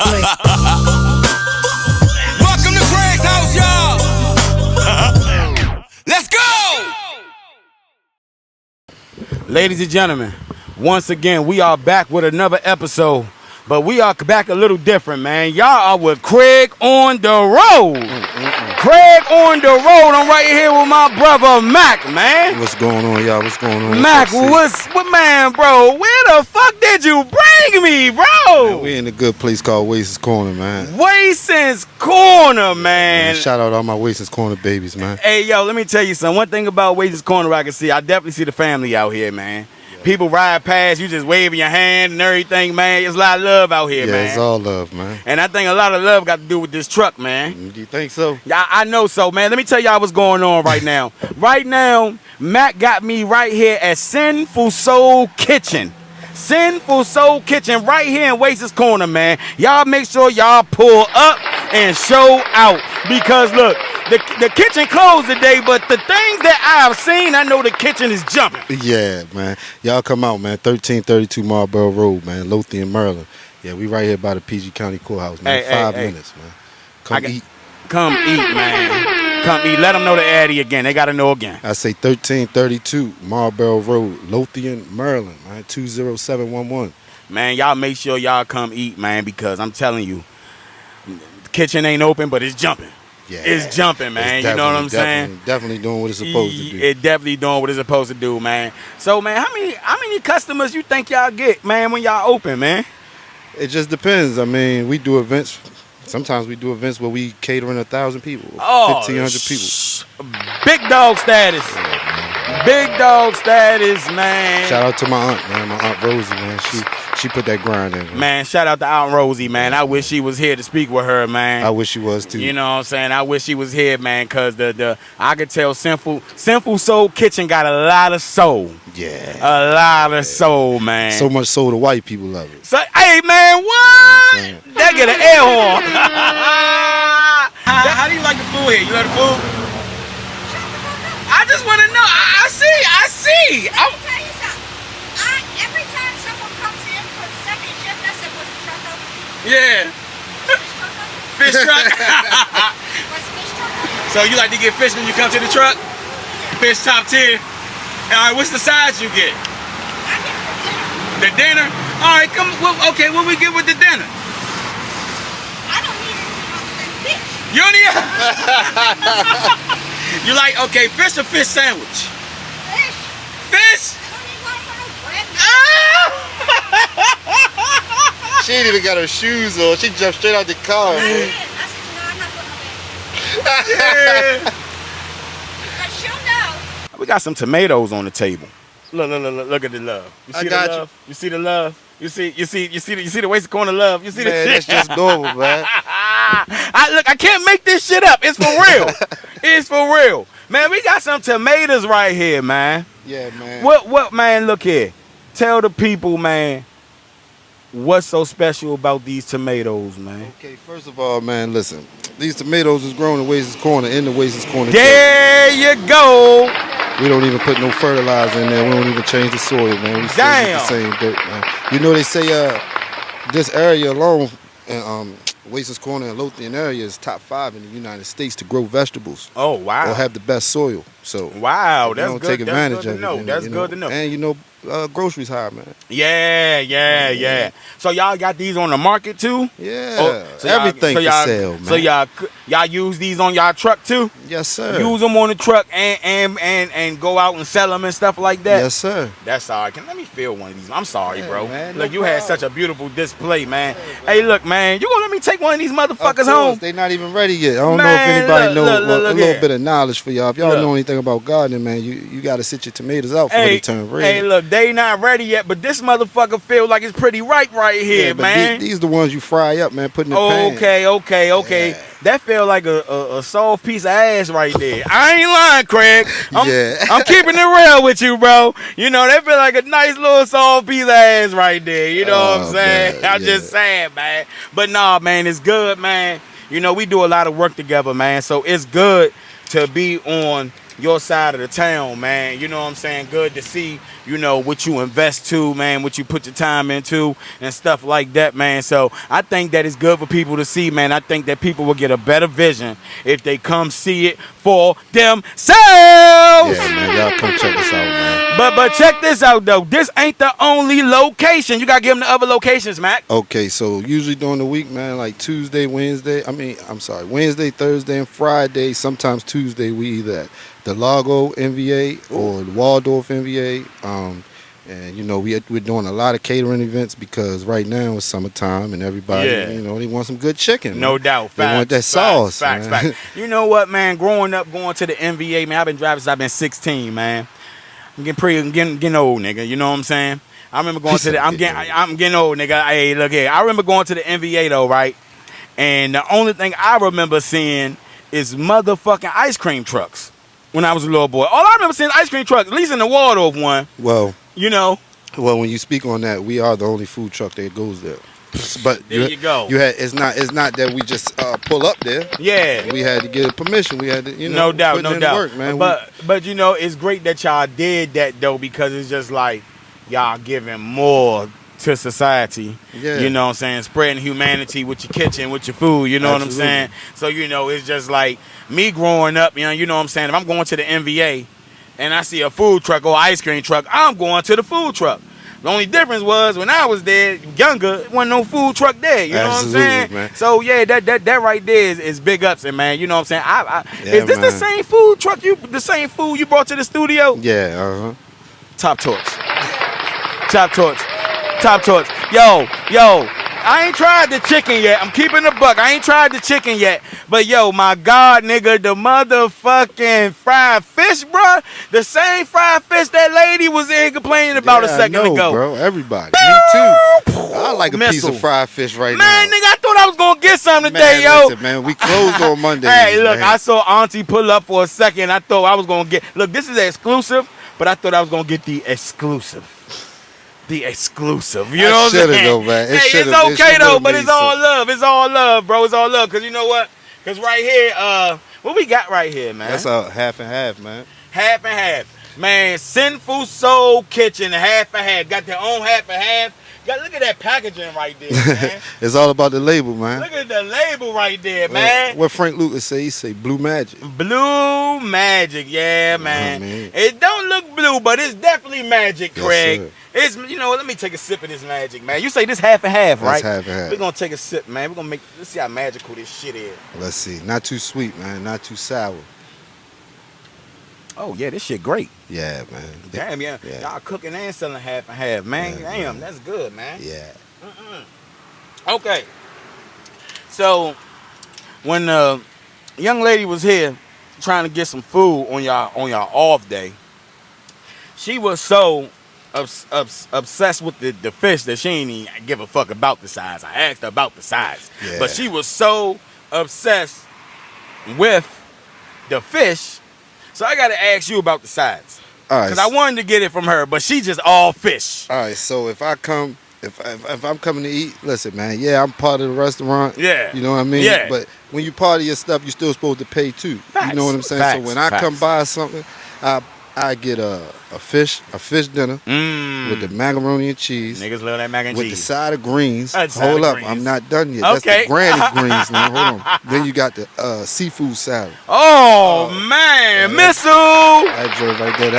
Welcome to Craig's house, y'all. Let's go. Ladies and gentlemen, once again, we are back with another episode, but we are back a little different, man. Y'all are with Craig on the road. Craig on the road. I'm right here with my brother Mac, man. What's going on, y'all? What's going on? Mac, man, bro? Where the fuck did you bring me, bro? Man, we in a good place called Waysons Corner, man. Waysons Corner, man. Shout out all my Waysons Corner babies, man. Hey, yo, let me tell you something. One thing about Waysons Corner I can see, I definitely see the family out here, man. People ride past, you just waving your hand and everything, man. There's a lot of love out here, man. Yeah, it's all love, man. And I think a lot of love got to do with this truck, man. Do you think so? Yeah, I know so, man. Let me tell y'all what's going on right now. Right now, Mac got me right here at Sinfull Soul Kitchen. Sinfull Soul Kitchen right here in Waysons Corner, man. Y'all make sure y'all pull up and show out. Because, look, the kitchen closed today, but the things that I've seen, I know the kitchen is jumping. Yeah, man. Y'all come out, man. 1332 Marlboro Road, man. Lothian, Maryland. Yeah, we right here by the PG County Courthouse, man. 5 minutes, man. Come eat. Come eat, man. Come eat. Let them know the addy again. They got to know again. I say 1332 Marlboro Road, Lothian, Maryland, man. 20711. Man, y'all make sure y'all come eat, man, because I'm telling you, the kitchen ain't open, but it's jumping. Yeah, it's jumping, man. You know what I'm saying? Definitely doing what it's supposed to do. It definitely doing what it's supposed to do, man. So, man, how many customers you think y'all get, man, when y'all open, man? It just depends. I mean, we do events. Sometimes we do events where we catering 1,000 people, 1,500 people. Big dog status. Big dog status, man. Shout out to my aunt, man. My aunt Rosie, man. She put that grind in. Man, shout out to Aunt Rosie, man. I wish she was here to speak with her, man. I wish she was too. You know what I'm saying? I wish she was here, man, because I could tell Sinfull Soul Kitchen got a lot of soul. Yeah. A lot of soul, man. So much so the white people love it. So, hey, man, what? That get an air horn. How do you like the food here? You like the food? I just want to know. I see. Let me tell you something. Every time someone comes in for the second shift, I said, "What's the truck open?" Yeah. Fish truck Fish open? truck. What's the fish truck open? So you like to get fish when you come to the truck? Fish top tier. All right, what's the size you get? I get The the dinner. dinner? All right, come. Well, okay, what we get with the dinner? I don't need anything other than fish. You don't need. You like fish or fish sandwich? Fish. Fish? I don't need one for no bread. She ain't even got her shoes on. She jumped straight out the car. I did. I said, "No, I'm not putting no Yeah. Because she'll know. We got some tomatoes on the table. Look at the love. You see the love? You see the love? You see the Waysons Corner love. You see the shit? That's just normal, man. I can't make this shit up. It's for real. It's for real. Man, we got some tomatoes right here, man. Yeah, man. What man, look here. Tell the people, man, what's so special about these tomatoes, man? Okay, first of all, man, listen. These tomatoes is grown in Waysons Corner, in the Waysons Corner. There you go. We don't even put no fertilizer in there. We don't even change the soil, man. We still use the same dirt, man. You know they say this area alone, Waysons Corner and Lothian area is top 5 in the United States to grow vegetables. Oh, wow. Or have the best soil. So wow, that's don't good. take advantage That's good to know. of it. That's good to know. And groceries high, man. Yeah. So y'all got these on the market too? Yeah. So everything for sale, man. So y'all use these on y'all truck too? Yes, sir. Use them on the truck and go out and sell them and stuff like that? Yes, sir. That's all right. Let me feel one of these. I'm sorry, bro. Man, look, no you had problem. such a beautiful display, man. Hey, look, man, you gonna let me take one of these motherfuckers Of course, home? they not even ready yet. I don't know Man, if anybody knows look a little here. bit of knowledge for y'all. If y'all Look. know anything about gardening, man, you got to sit your tomatoes out before they turn red. Hey, look, they not ready yet, but this motherfucker feel like it's pretty ripe right here, but man. These the ones you fry up, man, put in the pan. Okay. Yeah. That feel like a soft piece of ass right there. I ain't lying, Craig. I'm keeping it real with you, bro. You know, that feel like a nice little soft piece of ass right there. You know what I'm saying? Man, I'm just saying, man. But nah, man, it's good, man. You know, we do a lot of work together, man. So it's good to be on your side of the town, man. You know what I'm saying? Good to see, you know, what you invest to, man, what you put your time into and stuff like that, man. So I think that it's good for people to see, man. I think that people will get a better vision if they come see it for themselves. Yeah, man, y'all come check this out, man. But check this out, though. This ain't the only location. You got to give them the other locations, Mac. Okay, so usually during the week, man, like Tuesday, Wednesday, Wednesday, Thursday, and Friday, sometimes Tuesday, we either at the Largo NVA or the Waldorf NVA. And, you know, we're doing a lot of catering events because right now it's summertime and everybody, you know, they want some good chicken. No man. doubt. They want that sauce. Facts. You know what, man? Growing up, going to the NVA, man, I've been driving since I've been 16, man. I'm getting old, nigga. You know what I'm saying? I remember going to the. I'm getting old, nigga. Hey, look here. I remember going to the NVA though, right? And the only thing I remember seeing is motherfucking ice cream trucks when I was a little boy. All I remember seeing is ice cream trucks, at least in the Waldorf one. Well, you know. Well, when you speak on that, we are the only food truck that goes there. But there you go. It's not that we just pull up there. Yeah. We had to get permission. We had to, you know, no doubt. work, man. But you know, it's great that y'all did that though, because it's just like y'all giving more to society. Yeah. You know what I'm saying? Spreading humanity with your kitchen, with your food, you know what I'm saying? So, you know, it's just like me growing up, you know what I'm saying? If I'm going to the NVA and I see a food truck or ice cream truck, I'm going to the food truck. The only difference was when I was there, younger, there wasn't no food truck there. You know what I'm saying? Man. So yeah, that right there is big ups, and man, you know what I'm saying? Is this man. the same food truck the same food you brought to the studio? Yeah, Top torch. Yo, I ain't tried the chicken yet. I'm keeping the buck. I ain't tried the chicken yet. But yo, my God, nigga, the motherfucking fried fish, bro. The same fried fish that lady was in complaining about a second ago. Bro, everybody. Me too. I like a piece of fried fish right now. Man, nigga, I thought I was gonna get something today, man, yo. Listen, man, we closed on Monday. Hey, look, I saw Auntie pull up for a second. I thought I was gonna get. Look, this is exclusive, but I thought I was gonna get the exclusive. The exclusive, you know what I'm saying? Though, man. It's okay though, but it's all love. It's all love, bro. It's all love. Cause you know what? Cause right here, what we got right here, man? That's a half and half, man. Half and half, man. Sinfull Soul Kitchen, half and half. Got their own half and half. Look at that packaging right there, man. It's all about the label, man. Look at the label right there, man. What Frank Lucas say? He say Blue Magic. Blue Magic, yeah, man. It don't look blue, but it's definitely magic, Craig. Yes, it's, you know, let me take a sip of this magic, man. You say this half and half, right? That's half and half. We're gonna take a sip, man. Let's see how magical this shit is. Let's see. Not too sweet, man. Not too sour. Oh yeah, this shit great. Yeah, man. Damn, yeah. Y'all cooking and selling half and half, man. Yeah, Damn, man. that's good, man. Yeah. Okay. So when the young lady was here trying to get some food on y'all off day, she was so obsessed with the fish that she ain't even give a fuck about the size. I asked her about the size, but she was so obsessed with the fish. So I gotta ask you about the size, because I wanted to get it from her, but she just all fish. All right, so if I'm coming to eat, listen, man. Yeah, I'm part of the restaurant. Yeah, you know what I mean. Yeah. But when you part of your stuff, you're still supposed to pay too. Facts. You know what I'm saying? Facts. So when I come buy something, I get a fish dinner with the macaroni and cheese. Niggas love that mac and with cheese. The side of greens. Hold up, greens. I'm not done yet. Okay. That's the granny greens now. Hold on. Then you got the seafood salad. Oh man, missile! That joint right there.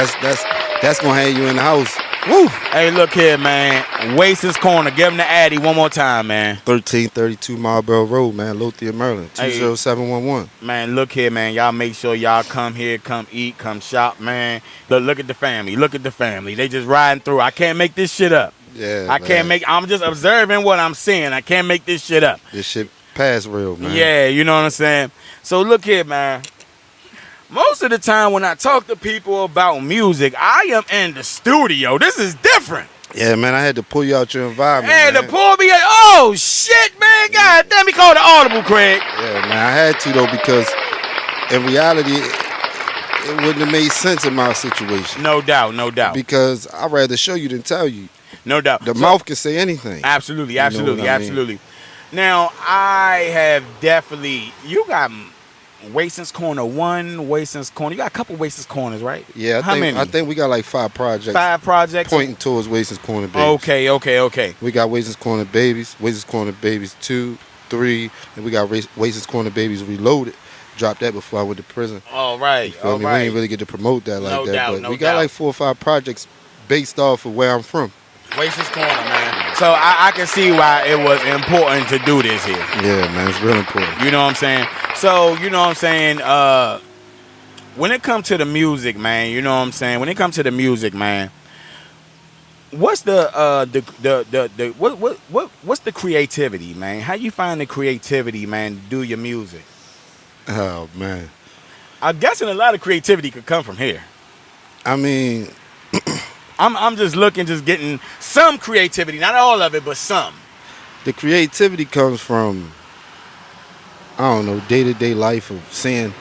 That's gonna have you in the house. Woo! Hey, look here, man. Waysons Corner. Give them the Addy one more time, man. 1332 Marlboro Road, man. Lothian, Maryland. 20711. Man, look here, man. Y'all make sure y'all come here, come eat, come shop, man. Look at the family. Look at the family. They just riding through. I can't make this shit up. Yeah, I'm just observing what I'm seeing. I can't make this shit up. This shit past real, man. Yeah, you know what I'm saying? So look here, man. Most of the time when I talk to people about music, I am in the studio. This is different. Yeah, man, I had to pull you out your environment. Hey, to pull me out. Oh, shit, man. God damn, me call the audible, Craig. Yeah, man, I had to, though, because in reality, it wouldn't have made sense in my situation. No doubt, no doubt. Because I'd rather show you than tell you. No doubt. The mouth can say anything. Absolutely, absolutely, absolutely. Now, I have definitely, you got Waysons Corner 1, Waysons Corner. You got a couple Waysons Corners, right? Yeah, How many? I think we got like 5 projects. 5 projects? Pointing towards Waysons Corner Babies. Okay. We got Waysons Corner Babies, Waysons Corner Babies 2, 3, and we got Waysons Corner Babies Reloaded. Dropped that before I went to prison. All right, all right. We ain't really get to promote that like no that. Doubt, but we got like 4 or 5 projects based off of where I'm from. Waysons Corner, man. So I can see why it was important to do this here. Yeah, man, it's real important. You know what I'm saying? So, you know what I'm saying? When it comes to the music, man, you know what I'm saying? When it comes to the music, man, what's what's the creativity, man? How you find the creativity, man, to do your music? Oh, man. I'm guessing a lot of creativity could come from here. I mean, I'm just getting some creativity, not all of it, but some. The creativity comes from, I don't know, day-to-day life of seeing,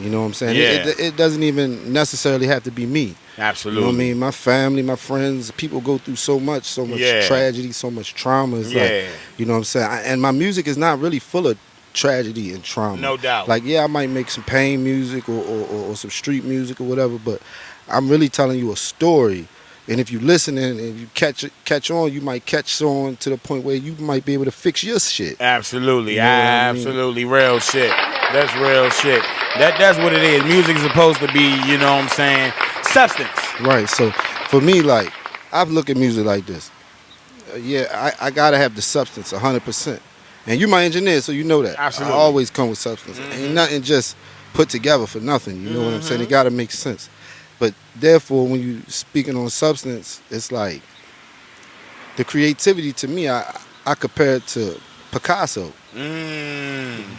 you know what I'm saying? Yeah. It doesn't even necessarily have to be me. Absolutely. You know what I mean? My family, my friends, people go through so much tragedy, so much trauma. It's like, you know what I'm saying? And my music is not really full of tragedy and trauma. No doubt. Like, yeah, I might make some pain music or some street music or whatever, but I'm really telling you a story. And if you listen and you catch on, you might catch on to the point where you might be able to fix your shit. Absolutely. You know Absolutely. I mean? Real shit. That's real shit. That's what it is. Music is supposed to be, you know what I'm saying, substance. Right. So for me, like, I've looked at music like this. I got to have the substance 100%. And you my engineer, so you know that. Absolutely. I always come with substance. Ain't nothing just put together for nothing. You know what I'm saying? It got to make sense. But therefore, when you speaking on substance, it's like the creativity to me, I compare it to Picasso.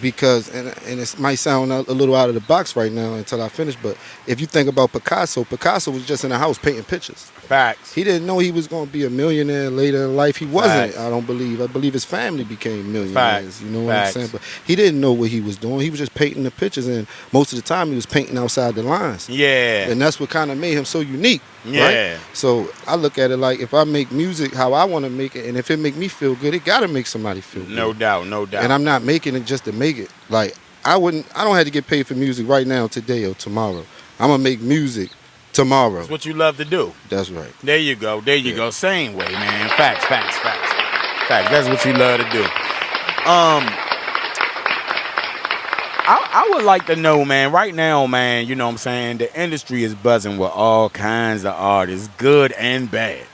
Because, and it might sound a little out of the box right now until I finish, but if you think about Picasso was just in a house painting pictures. Facts. He didn't know he was going to be a millionaire later in life. He wasn't, Facts. I don't believe. I believe his family became millionaires. Facts. You know what I'm saying? But he didn't know what he was doing. He was just painting the pictures, and most of the time he was painting outside the lines. Yeah. And that's what kind of made him so unique. Yeah. Right? So I look at it like, if I make music how I want to make it, and if it make me feel good, it got to make somebody feel good. No doubt. And I'm not making it just to make it. Like, I don't have to get paid for music right now, today, or tomorrow. I'm going to make music tomorrow. That's what you love to do. That's right. There you go. Go. Same way, man. Facts. That's what you love to do. I would like to know, man, right now, man, you know what I'm saying, the industry is buzzing with all kinds of artists, good and bad.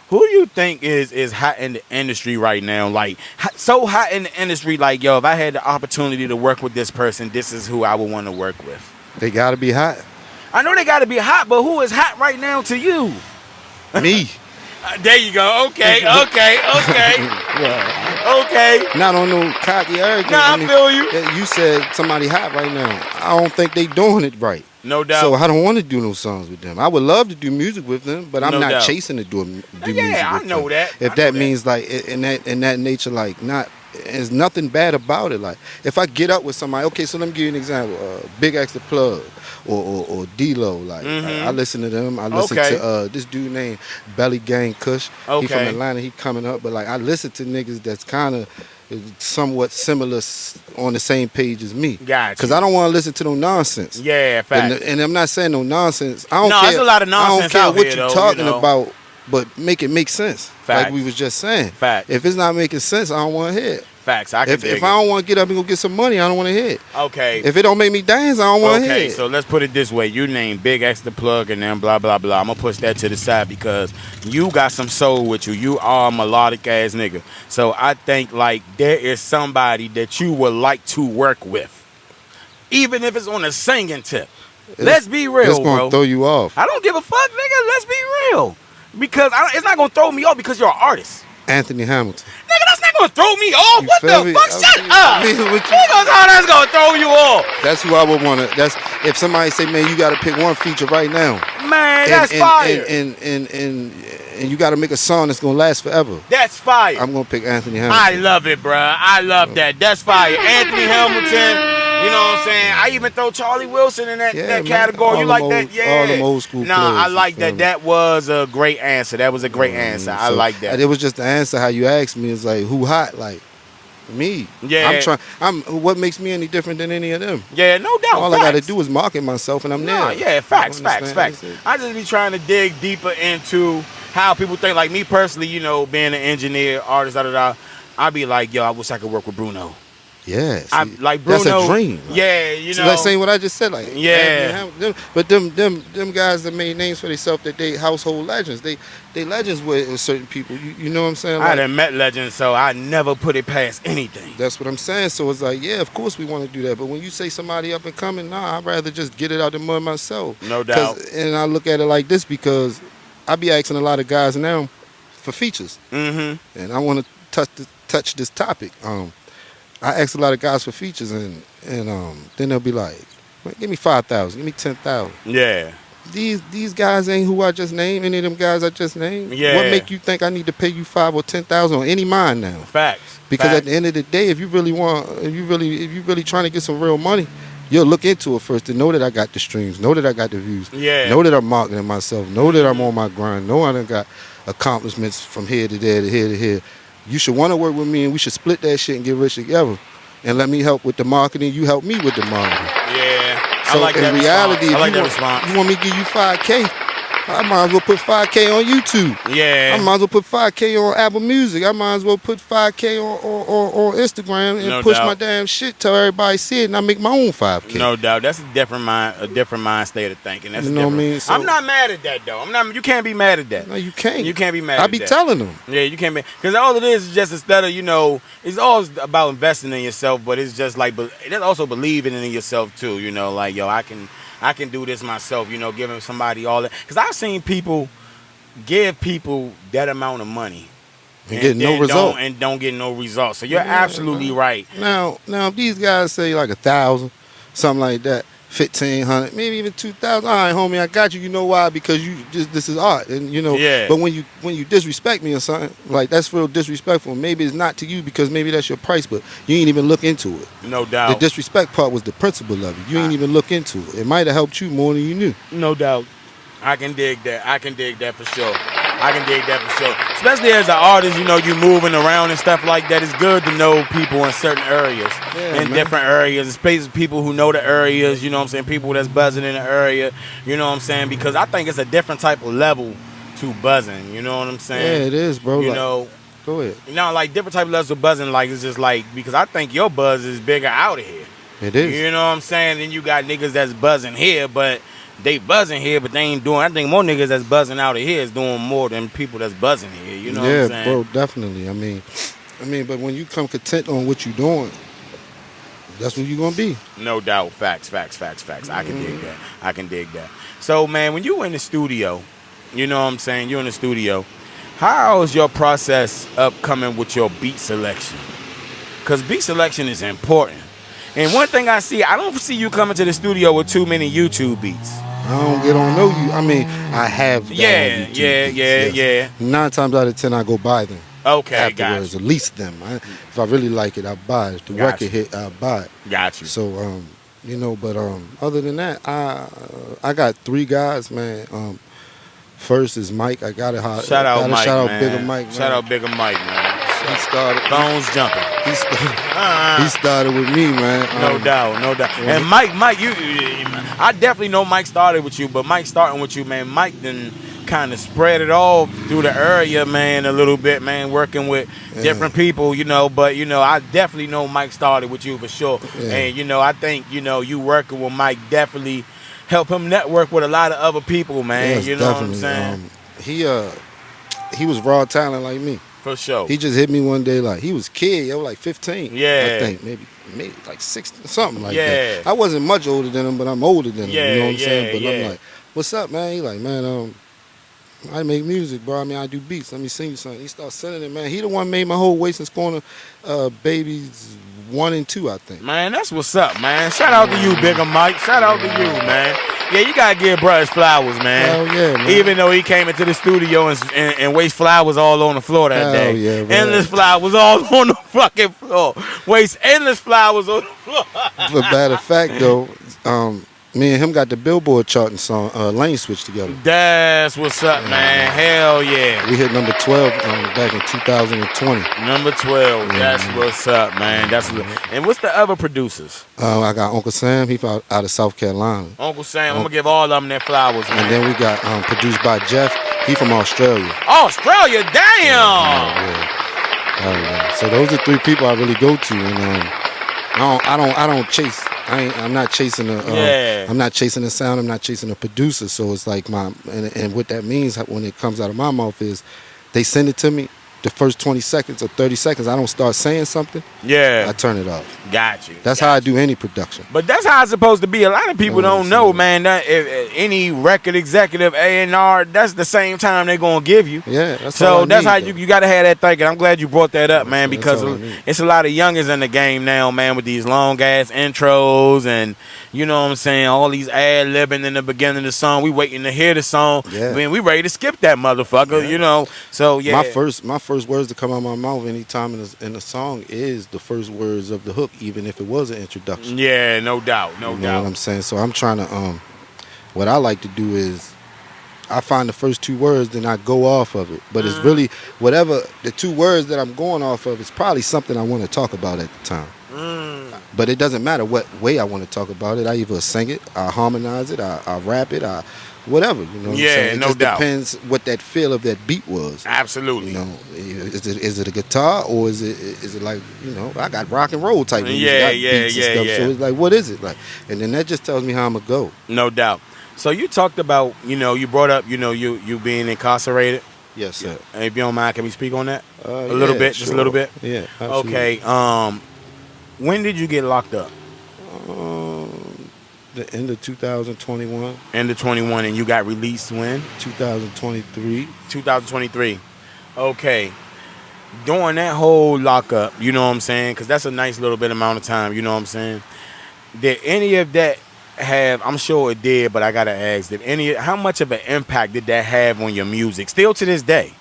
Who do you think is hot in the industry right now? Like, so hot in the industry, like, yo, if I had the opportunity to work with this person, this is who I would want to work with. They got to be hot. I know they got to be hot, but who is hot right now to you? Me. There you go. Okay. Yeah. Okay. Not on no cocky arrogance. Nah, I feel you. You said somebody hot right now. I don't think they doing it right. No doubt. So I don't want to do no songs with them. I would love to do music with them, but I'm No not doubt. chasing to do music with them. Yeah, I know that. If that means like in that nature, like, not, there's nothing bad about it. Like, if I get up with somebody, okay, so let me give you an example. Big X the Plug or D-Lo. Like, I listen to them. I listen to this dude named Belly Gang Kush. He from Atlanta. He coming up, but like, I listen to niggas that's kind of somewhat similar on the same page as me. Gotcha. Because I don't want to listen to no nonsense. Yeah, fact. And I'm not saying no nonsense. I don't care. There's a lot of nonsense I don't out care what here, you're though, talking you know. about, but make it make sense. Facts. Like we was just saying. Facts. If it's not making sense, I don't want to hear it. Facts. I can dig If I don't want to get up and go get some money, I don't want to hear it. Okay. If it don't make me dance, I don't want to hear it. Okay, so let's put it this way. You name Big X the Plug and then blah, blah, blah. I'm going to push that to the side because you got some soul with you. You are a melodic ass nigga. So I think, like, there is somebody that you would like to work with. Even if it's on a singing tip. Let's be real, It's going to throw you off. I don't give a fuck, nigga. Let's be real. Because it's not going to throw me off because you're an artist. Anthony Hamilton. Nigga, that's not gonna throw me off. What feel the me? fuck? Shut up. That's gonna throw you off. That's who I would want to. That's if somebody say, man, you got to pick one feature right now. Man, that's fire. And you got to make a song that's gonna last forever. That's fire. I'm gonna pick Anthony Hamilton. I love it, bruh. I love that. That's fire. Anthony Hamilton. You know what I'm saying? I even throw Charlie Wilson in that category. All You like them that? old- Yeah. all them old school Nah, players, I like you feel that. me? That was a great answer. That was a great answer. I So, like that. It was just the answer how you asked me. It's like, who hot? Like, Me. Yeah. What makes me any different than any of them? Yeah, no doubt. All facts. I gotta do is market myself, and I'm there. Yeah, facts. You understand? I just be trying to dig deeper into how people think. Like me personally, you know, being an engineer, artist, I be like, yo, I wish I could work with Bruno. Yeah, I like Bruno. That's a dream. Like, yeah, you know. Like saying what I just said. Like, yeah. But them guys that made names for themselves, that they household legends. They legends with certain people. You know what I'm saying? Like, I done met legends, so I never put it past anything. That's what I'm saying. So it's like, yeah, of course we want to do that. But when you say somebody up and coming, nah, I'd rather just get it out the mud myself. No doubt. And I look at it like this because I be asking a lot of guys now for features. Mm-hmm. And I want to touch this topic. I ask a lot of guys for features, and then they'll be like, "Give me 5,000, give me 10,000." Yeah. These guys ain't who I just named. Any of them guys I just named. Yeah. What make you think I need to pay you 5,000 or 10,000 on any mine now? Facts. Because at the end of the day, if you really trying to get some real money, you'll look into it first to know that I got the streams, know that I got the views, know that I'm marketing myself, know that I'm on my grind, know I done got accomplishments from here to there to here to here. You should want to work with me, and we should split that shit and get rich together. And let me help with the marketing. You help me with the marketing. Yeah. So I like that in reality, response. if you want me to give you 5K, I might as well put 5K on YouTube. Yeah. I might as well put 5K on Apple Music. I might as well put 5K on Instagram and push my damn shit till everybody see it, and I make my own 5K. No doubt. That's a different mind state of thinking. That's you know what I mean? So, I'm not mad at that though. You can't be mad at that. No, you can't. You can't be mad. I be telling them. Yeah, you can't be, because all it is just instead of, you know, it's always about investing in yourself, but it's just like it's also believing in yourself too. You know, like yo, I can do this myself. You know, giving somebody all that, because I've seen people give people that amount of money and get no result, don't get no results. So you're absolutely right. Now if these guys say like 1,000, something like that, 1,500, maybe even 2,000. All right, homie, I got you. You know why? Because this is art, and you know. Yeah. But when you disrespect me or something, like that's real disrespectful. Maybe it's not to you because maybe that's your price, but you ain't even look into it. No doubt. The disrespect part was the principle of it. You ain't even look into it. It might have helped you more than you knew. No doubt. I can dig that. For sure. Especially as an artist, you know, you moving around and stuff like that. It's good to know people in certain areas, different areas, especially people who know the areas, you know what I'm saying, people that's buzzing in the area, you know what I'm saying, because I think it's a different type of level to buzzing, you know what I'm saying? Yeah, it is, bro. You know, go ahead. You know, like different type of levels of buzzing, like it's just like, because I think your buzz is bigger out of here. It is. You know what I'm saying? Then you got niggas that's buzzing here, but they buzzing here, but they ain't doing. I think more niggas that's buzzing out of here is doing more than people that's buzzing here. You know what I'm saying? Yeah, bro, definitely. I mean, but when you come content on what you doing, that's what you gonna be. No doubt. Facts. I can dig that. So, man, when you in the studio, you know what I'm saying? You're in the studio. How is your process upcoming with your beat selection? Because beat selection is important. And one thing I don't see you coming to the studio with too many YouTube beats. I don't get on no you. I mean, I have. Yeah. 9 times out of 10, I go buy them. Okay, afterwards, at least them. If I really like it, I buy it. If the record hit, I buy it. Got you. So, you know, but other than that, I got 3 guys, man. First is Mike. I got to shout out Mike, shout man. out Bigger Mike, man. Shout out Bigger Mike, man. He started. Phones jumping. He started with me, man. No doubt. And Mike, I definitely know Mike started with you, but Mike starting with you, man. Mike then kind of spread it all through the area, man, a little bit, man, working with different people, you know. But, you know, I definitely know Mike started with you for sure. Yeah. And, you know, I think, you know, you working with Mike definitely help him network with a lot of other people, man. Yes, you know definitely. what I'm saying? He was raw talent like me. For sure. He just hit me one day like he was a kid, yo, like 15. Yeah. I think maybe like 16, something like that. I wasn't much older than him, but I'm older than him. You know what I'm saying? But I'm like, what's up, man? He like, man, I make music, bro. I mean, I do beats. Let me sing you something. He started sending it, man. He the one made my whole Waysons Corner Babies 1 and 2, I think. Man, that's what's up, man. Shout out to you, Bigger Mike. Shout out to you, man. Yeah, you gotta give bruh his flowers, man. Hell yeah, man. Even though he came into the studio and waste flowers all on the floor that day. Yeah, bro. Endless flowers all on the fucking floor. Waste endless flowers on the floor. But matter of fact, though, Me and him got the Billboard charting song, Lane Switch together. That's what's up, man. Hell yeah. We hit number 12 back in 2020. Number 12. That's what's up, man. And what's the other producers? I got Uncle Sam. He out of South Carolina. Uncle Sam. I'm gonna give all of them their flowers, man. And then we got produced by Jeff. He from Australia. Australia, damn. Yeah. So those are 3 people I really go to, and I don't chase. I'm not chasing I'm not chasing the sound. I'm not chasing a producer. So it's like and what that means when it comes out of my mouth is, they send it to me. The first 20 seconds or 30 seconds, I don't start saying something. Yeah. I turn it off. Got you. That's how I do any production. But that's how it's supposed to be. A lot of people don't know, man, that if any record executive, A&R, that's the same time they're going to give you. Yeah, that's so that's how you got to have that thinking. I'm glad you brought that up, man, because it's a lot of youngers in the game now, man, with these long-ass intros and, you know what I'm saying, all these ad-libbing in the beginning of the song. We waiting to hear the song. Yeah. Man, we ready to skip that motherfucker, you know. So, yeah. My first words to come out of my mouth anytime in a song is the first words of the hook, even if it was an introduction. Yeah, no doubt, You know what I'm saying? So I'm trying to, what I like to do is, I find the first 2 words, then I go off of it. But it's really, whatever the 2 words that I'm going off of, it's probably something I want to talk about at the time. But it doesn't matter what way I want to talk about it. I either sing it, I harmonize it, I rap it, whatever. You know what I'm saying? It no just doubt. depends what that feel of that beat was. Absolutely. You know, is it a guitar, or is it like, you know, I got rock and roll type music, I got beats and stuff. So it's like, what is it like? And then that just tells me how I'm gonna go. No doubt. So you talked about, you know, you brought up, you know, you being incarcerated. Yes, sir. And if you don't mind, can we speak on that a little bit, just a little bit? Yeah. Absolutely. Okay. When did you get locked up? The end of 2021. End of 21, and you got released when? 2023. 2023. Okay. During that whole lockup, you know what I'm saying? Because that's a nice little bit amount of time, you know what I'm saying? Did any of that have, I'm sure it did, but I got to ask, how much of an impact did that have on your music? Still to this day?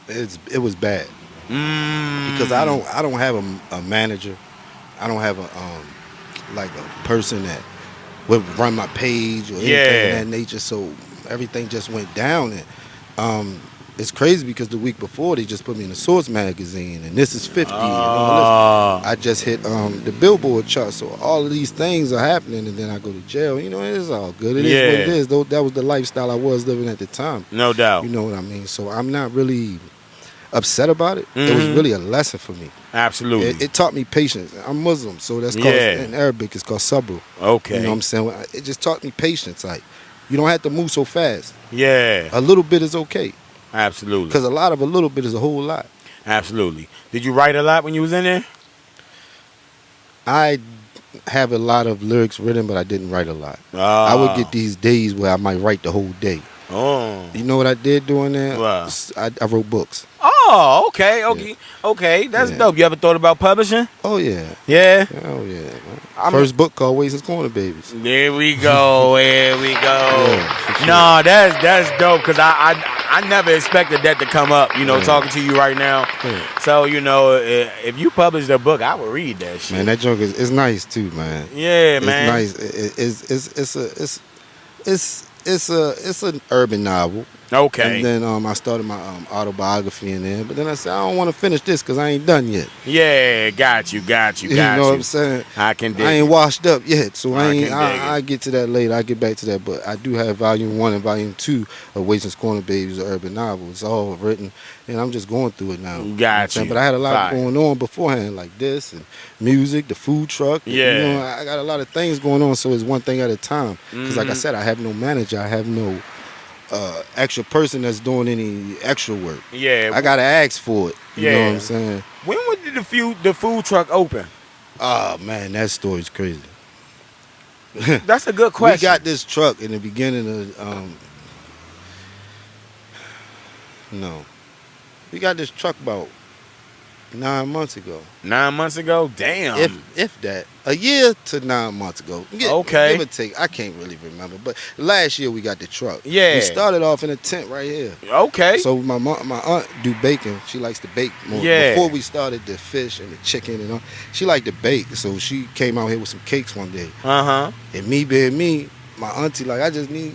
It was bad. Because I don't have a manager. I don't have a person that would run my page or anything of that nature. So everything just went down, and it's crazy because the week before they just put me in the Source magazine, and this is 50. And all this. I just hit the Billboard chart, so all of these things are happening, and then I go to jail. You know, it's all good. It is what it is. Though that was the lifestyle I was living at the time. No doubt. You know what I mean? So I'm not really upset about it. It was really a lesson for me. Absolutely. It taught me patience. I'm Muslim, so that's called, in Arabic, it's called sabr. Okay. You know what I'm saying? It just taught me patience. Like, you don't have to move so fast. Yeah. A little bit is okay. Absolutely. Because a little bit is a whole lot. Absolutely. Did you write a lot when you was in there? I have a lot of lyrics written, but I didn't write a lot. I would get these days where I might write the whole day. Oh. You know what I did doing that? What? I wrote books. Oh, okay. That's dope. You ever thought about publishing? Oh yeah. Yeah. Oh yeah. First book called Waysons Corner Babies. There we go. There we go. Yeah, sure. No, that's dope because I never expected that to come up. You know, talking to you right now. Yeah. So you know, if you published a book, I would read that shit. Man, that junk is nice too, man. Yeah, man. It's nice. It's an urban novel. Okay. And then I started my autobiography in there, but then I said I don't want to finish this because I ain't done yet. Yeah, got you. You know what I'm saying? I can dig. I ain't washed up yet, so I get to that later. I get back to that, but I do have volume 1 and volume 2 of Waysons Corner Babies, an urban novel. It's all written, and I'm just going through it now. Got you. But I had a lot going on beforehand, like this and music, the food truck. Yeah. You know, I got a lot of things going on, so it's one thing at a time. Because like I said, I have no manager. I have no extra person that's doing any extra work. Yeah. I gotta ask for it. You know what I'm saying? When did the food truck open? Oh man, that story's crazy. That's a good question. We got this truck in the beginning of we got this truck about 9 months ago. 9 months ago? Damn. If that. A year to 9 months ago. Okay. Give or take. I can't really remember. But last year we got the truck. Yeah. We started off in a tent right here. Okay. So my aunt do bacon. She likes to bake more. Yeah. Before we started the fish and the chicken and all, she liked to bake. So she came out here with some cakes one day. Uh-huh. And me being me, my auntie, like, I just need,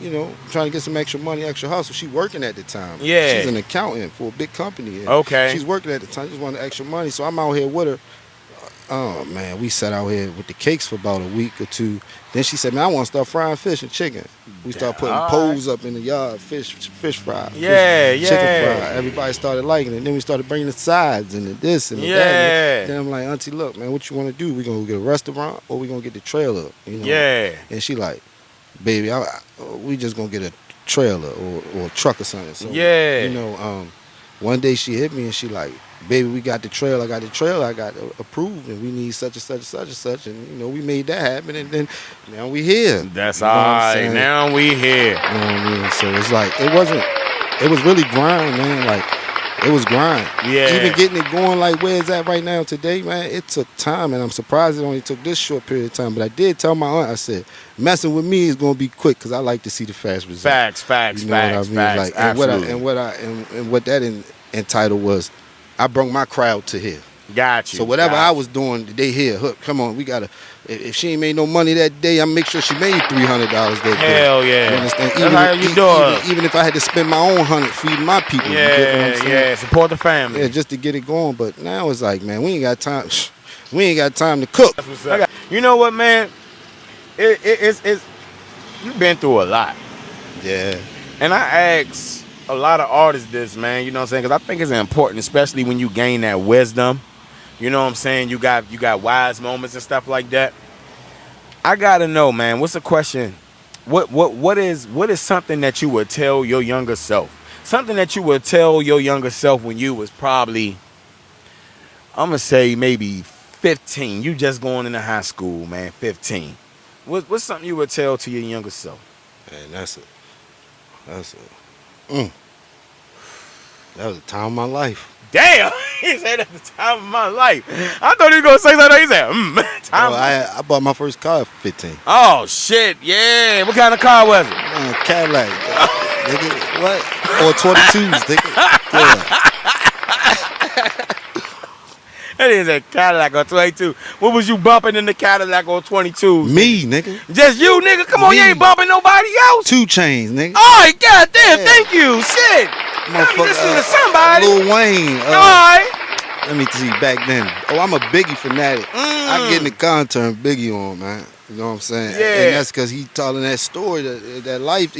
trying to get some extra money, extra hustle. She working at the time. Yeah. She's an accountant for a big company. And Okay. she's working at the time. Just wanted extra money. So I'm out here with her. Oh, man, we sat out here with the cakes for about a week or two. Then she said, man, I want to start frying fish and chicken. We started putting poles up in the yard, fish fry. Yeah, Chicken fry. Everybody started liking it. Then we started bringing the sides and the this and the that. Then I'm like, auntie, look, man, what you want to do? We going to get a restaurant or we going to get the trailer? Yeah. And she like, baby, we just going to get a trailer or a truck or something. So, yeah. One day she hit me and she like, baby, we got the trailer. I got the trailer. I got approved, and we need such and such and such and such. And we made that happen. And then now we here. That's all right. Now we here. You know what I mean? So it's like it was really grind, man. Like it was grind. Yeah. Even getting it going like where it's at right now today, man. It took time, and I'm surprised it only took this short period of time. But I did tell my aunt, I said, messing with me is gonna be quick because I like to see the fast results. Facts. You know what I mean? Like, absolutely. And what that entitled was, I brought my crowd to here. Got you. So whatever I was doing, they here. Look, come on, we gotta. If she ain't made no money that day, I make sure she made $300 that day. Hell yeah. You understand? That's how you do it. Even if I had to spend my own $100 feeding my people. Yeah, you get what I'm saying? Support the family. Yeah, just to get it going. But now it's like, man, we ain't got time. We ain't got time to cook. That's what's up. You know what, man? It's you've been through a lot. Yeah. And I ask a lot of artists this, man, you know what I'm saying? Because I think it's important, especially when you gain that wisdom. You know what I'm saying? You got wise moments and stuff like that. I gotta know, man, what's the question? What is something that you would tell your younger self? Something that you would tell your younger self when you was probably, I'm gonna say maybe 15. You just going into high school, man, 15. What's something you would tell to your younger self? Man, that was the time of my life. Damn, he said at the time of my life. I thought he was gonna say something. He said, I bought my first car at 15. Oh shit, yeah. What kind of car was it? Man, Cadillac. Nigga, what? Or 22s, nigga. Yeah. That is a Cadillac or 22. What was you bumping in the Cadillac or 22s? Me, nigga. Just you, nigga? Come on, you ain't bumping nobody else. 2 Chainz, nigga. Oh, goddamn, thank you. Shit. Let me listen to somebody. Lil Wayne. All right. Let me see, back then. Oh, I'm a Biggie fanatic. I get in the car and turn Biggie on, man. You know what I'm saying? Yeah. And that's because he telling that story, that life,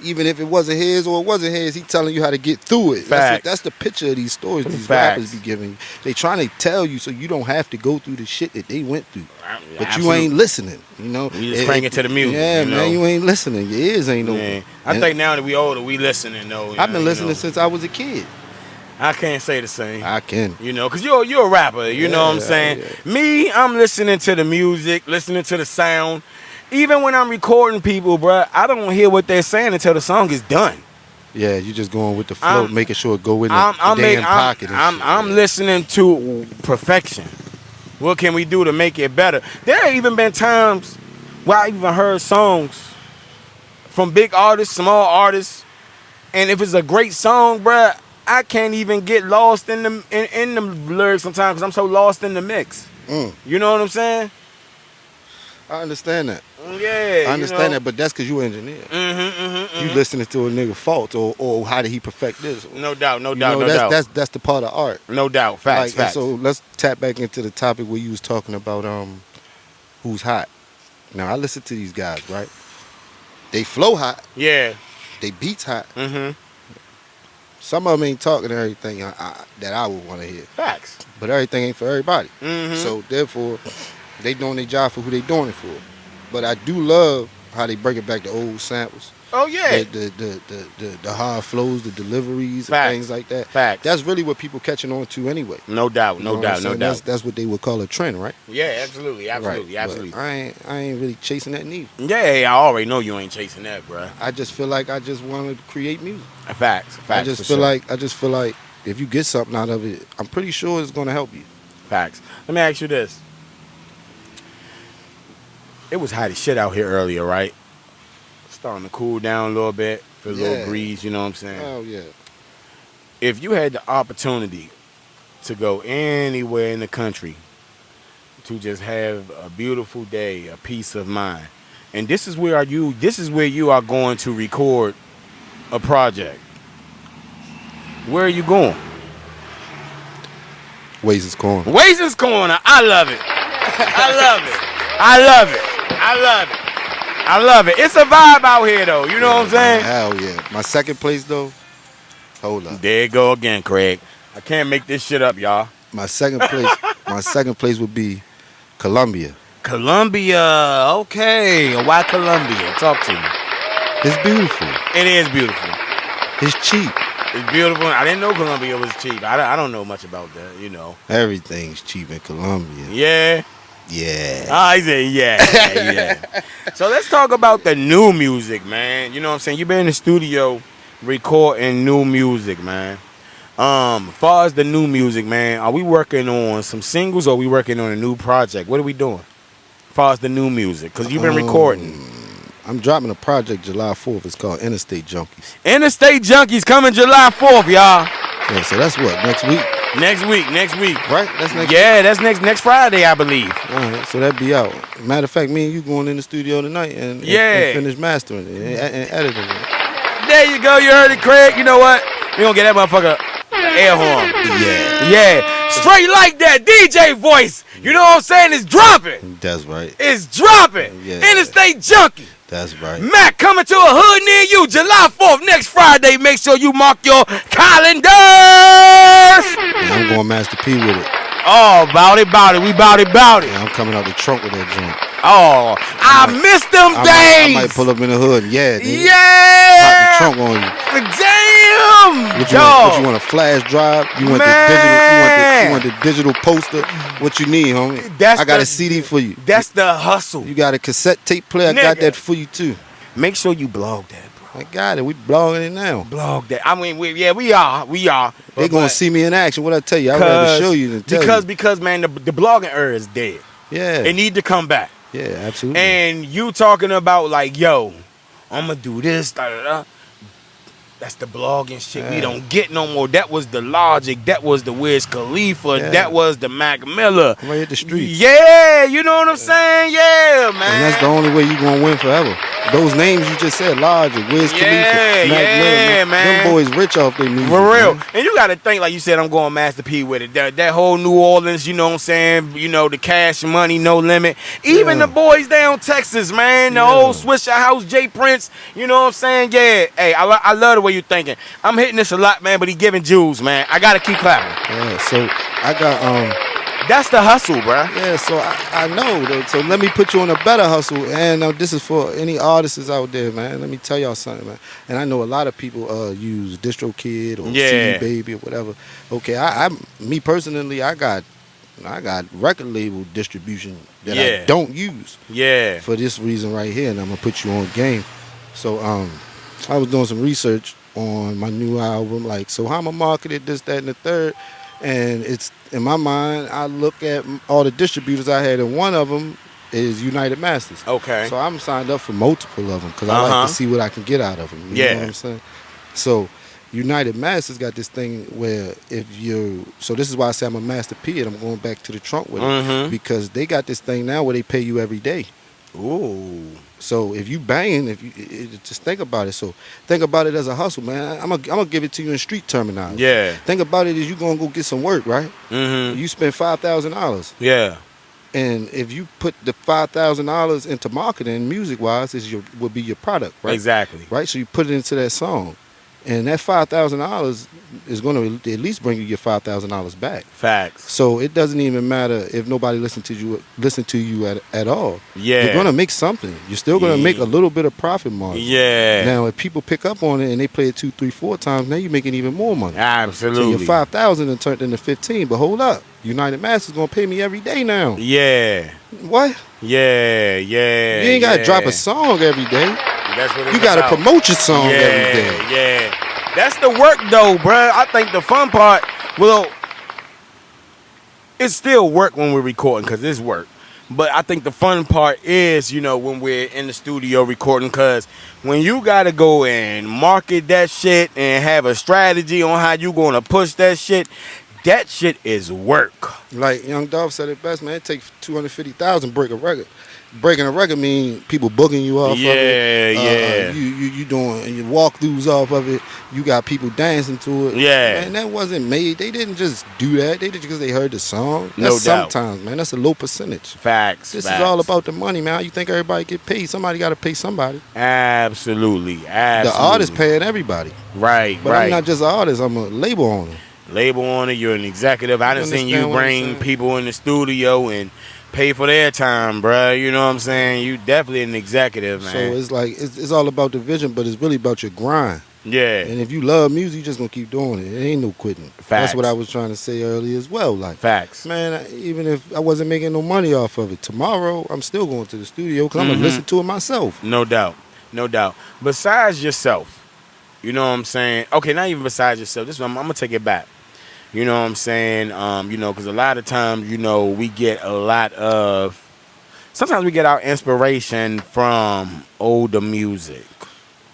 even if it wasn't his or it wasn't his, he telling you how to get through it. That's the picture of these stories these rappers be giving you. They trying to tell you so you don't have to go through the shit that they went through. But Absolutely. you ain't listening, you know? You just crank it to the music. Yeah, you know? man, you ain't listening. Your ears ain't Yeah. open. I think now that we older, we listening, though. I've been listening since I was a kid. I can't say the same. I can. You know, because you're a rapper, you know what I'm saying? Yeah. Me, I'm listening to the music, listening to the sound. Even when I'm recording people, bruh, I don't hear what they're saying until the song is done. Yeah, you just going with the flow, making sure it go in the damn pocket. I'm listening to perfection. What can we do to make it better? There have even been times where I even heard songs from big artists, small artists, and if it's a great song, bruh, I can't even get lost in the lyrics sometimes because I'm so lost in the mix. You know what I'm saying? I understand that. Yeah, I understand that, but that's because you an engineer. You listening to a nigga fault or how did he perfect this? No doubt. That's the part of art. No doubt. Facts. So let's tap back into the topic where you was talking about who's hot. Now I listen to these guys, right? They flow hot. Yeah. They beats hot. Some of them ain't talking everything that I would want to hear. Facts. But everything ain't for everybody. So therefore, they doing their job for who they doing it for. But I do love how they bring it back to old samples. Oh yeah. The hard flows, the deliveries, Facts. and things like that. Facts. That's really what people catching on to anyway. No doubt. You know what I'm saying? That's what they would call a trend, right? Yeah, absolutely. Right. But I ain't really chasing that neither. Yeah, I already know you ain't chasing that, bro. I just feel like I just wanted to create music. Facts. I just feel like if you get something out of it, I'm pretty sure it's gonna help you. Facts. Let me ask you this. It was hot as shit out here earlier, right? Starting to cool down a little bit. Feel a little breeze, you know what I'm saying? Oh yeah. If you had the opportunity to go anywhere in the country to just have a beautiful day, a peace of mind, and this is where you are going to record a project. Where are you going? Waysons Corner. Waysons Corner. I love it. I love it. I love it. I love it. I love it. It's a vibe out here, though. You know what I'm saying? Hell yeah. My second place, though, hold up. There you go again, Craig. I can't make this shit up, y'all. My second place would be Colombia. Colombia. Okay. Why Colombia? Talk to me. It's beautiful. It is beautiful. It's cheap. It's beautiful. I didn't know Colombia was cheap. I don't know much about that, you know. Everything's cheap in Colombia. Yeah. Yeah. I say yeah. So let's talk about the new music, man. You know what I'm saying? You've been in the studio recording new music, man. As far as the new music, man, are we working on some singles or are we working on a new project? What are we doing as far as the new music? Because you've been recording. I'm dropping a project July 4th. It's called Interstate Junkies. Interstate Junkies coming July 4th, y'all. Yeah, so that's what, next week? Next week. Right? That's next week? Yeah, that's next Friday, I believe. All right, so that be out. Matter of fact, me and you going in the studio tonight and finish mastering it and editing it. There you go. You heard it, Craig. You know what? We gonna get that motherfucker air horn. Yeah. Straight like that. DJ voice. You know what I'm saying? It's dropping. That's right. It's dropping. Yeah. Interstate Junkie. That's right. Mac coming to a hood near you July 4th next Friday. Make sure you mark your calendars. Yeah, I'm going Master P with it. Oh, about it. We about it. Yeah, I'm coming out the trunk with that joint. Oh, I missed them days. I might pull up in the hood. Yeah. Dude. Yeah. Pop the trunk on you. Damn. What you want a flash drive? You want the digital? You want the digital poster? What you need, homie? I got a CD for you. That's the hustle. You got a cassette tape player? I got that for you too. Make sure you blog that, bro. I got it. We blogging it now. Blog that. I mean, we are. They gonna see me in action. What I tell you? I'd rather show you than tell you. Because man, the blogging era is dead. Yeah. It need to come back. Yeah, absolutely. And you talking about like, yo, I'm gonna do this. That's the blogging shit. Yeah. We don't get no more. That was the Logic. That was the Wiz Khalifa. Yeah. That was the Mac Miller. Right at the streets. Yeah, you know what I'm saying? Yeah, man. And that's the only way you gonna win forever. Those names you just said, Logic, Wiz Khalifa, Mac Miller, man. Them boys rich off their music. For real. Man. And you gotta think, like you said, I'm going Master P with it. That whole New Orleans, you know what I'm saying? You know, the Cash Money, No Limit. Even the boys down Texas, man. The old Swisher House, J Prince. You know what I'm saying? Yeah. Hey, I love the way you thinking. I'm hitting this a lot, man, but he giving jewels, man. I gotta keep clapping. Yeah, so I got that's the hustle, bro. Yeah, so I know. Though, so let me put you on a better hustle. And this is for any artists out there, man. Let me tell y'all something, man. And I know a lot of people use DistroKid or CD Baby or whatever. Okay, me personally, I got record label distribution that I don't use. Yeah. For this reason right here, and I'm gonna put you on game. So I was doing some research on my new album, like, so how I'm gonna market it, this, that, and the third. And it's in my mind, I look at all the distributors I had, and one of them is United Masters. Okay. So I'm signed up for multiple of them because I like to see what I can get out of them. You know what I'm saying? So United Masters got this thing where so this is why I say I'm a Master P, and I'm going back to the trunk with it, because they got this thing now where they pay you every day. Ooh. So if you banging, just think about it. So think about it as a hustle, man. I'm gonna give it to you in street terminology. Yeah. Think about it as you gonna go get some work, right? You spend $5,000. Yeah. And if you put the $5,000 into marketing, music wise, would be your product, right? Exactly. Right. So you put it into that song, and that $5,000 is going to at least bring you your $5,000 back. Facts. So it doesn't even matter if nobody listen to you at all. Yeah. You're going to make something. You're still going to make a little bit of profit margin. Yeah. Now, if people pick up on it and they play it 2, 3, 4 times, now you're making even more money. Absolutely. So your $5,000 turned into 15. But hold up, United Masters going to pay me every day now. Yeah. What? Yeah. You ain't got to drop a song every day. That's what you got to promote your song every day. Yeah. That's the work, though, bruh. I think the fun part, well, it's still work when we're recording because it's work. But I think the fun part is, you know, when we're in the studio recording, because when you got to go and market that shit and have a strategy on how you going to push that shit is work. Like Young Dolph said it best, man. It takes 250,000 break a record. Breaking a record mean people booking you off of it. Yeah. You doing your walkthroughs off of it. You got people dancing to it. Yeah. Man, that wasn't made. They didn't just do that. They did it because they heard the song. No That's doubt. Sometimes, man. That's a low percentage. Facts. This is all about the money, man. How you think everybody get paid? Somebody got to pay somebody. Absolutely. The artist paying everybody. Right, But right. I'm not just an artist. I'm a label owner. Label owner, you're an executive. I done seen you understand what I'm bring saying? people in the studio and pay for their time, bruh. You know what I'm saying? You definitely an executive, man. So it's like it's all about the vision, but it's really about your grind. Yeah. And if you love music, you just gonna keep doing it. It ain't no quitting. Facts. That's what I was trying to say earlier as well. Like, Facts. man, even if I wasn't making no money off of it, tomorrow I'm still going to the studio because I'm gonna listen to it myself. No doubt. No doubt. Besides yourself, you know what I'm saying? Okay, not even besides yourself. This one, I'm gonna take it back. You know what I'm saying? You know, because a lot of times, you know, we get a lot of. Sometimes we get our inspiration from older music.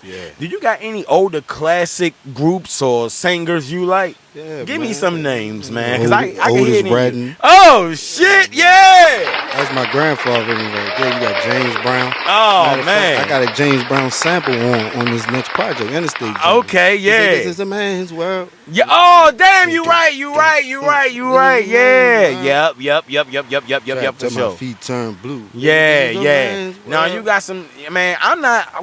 Yeah. Do you got any older classic groups or singers you like? Yeah, Give man. me some names, man, because I can Otis hear them. Redding. Oh shit! Yeah. That's my grandfather right there. You got James Brown. Oh Matter of fact, man. I got a James Brown sample on this next project, Interstate Junkies. Okay, He said, yeah. this is a man's world. Yeah. Oh damn! You right. Yeah. Yep. For Till sure. my feet turn blue. Yeah, This is a yeah. man's Now world. you got some, man.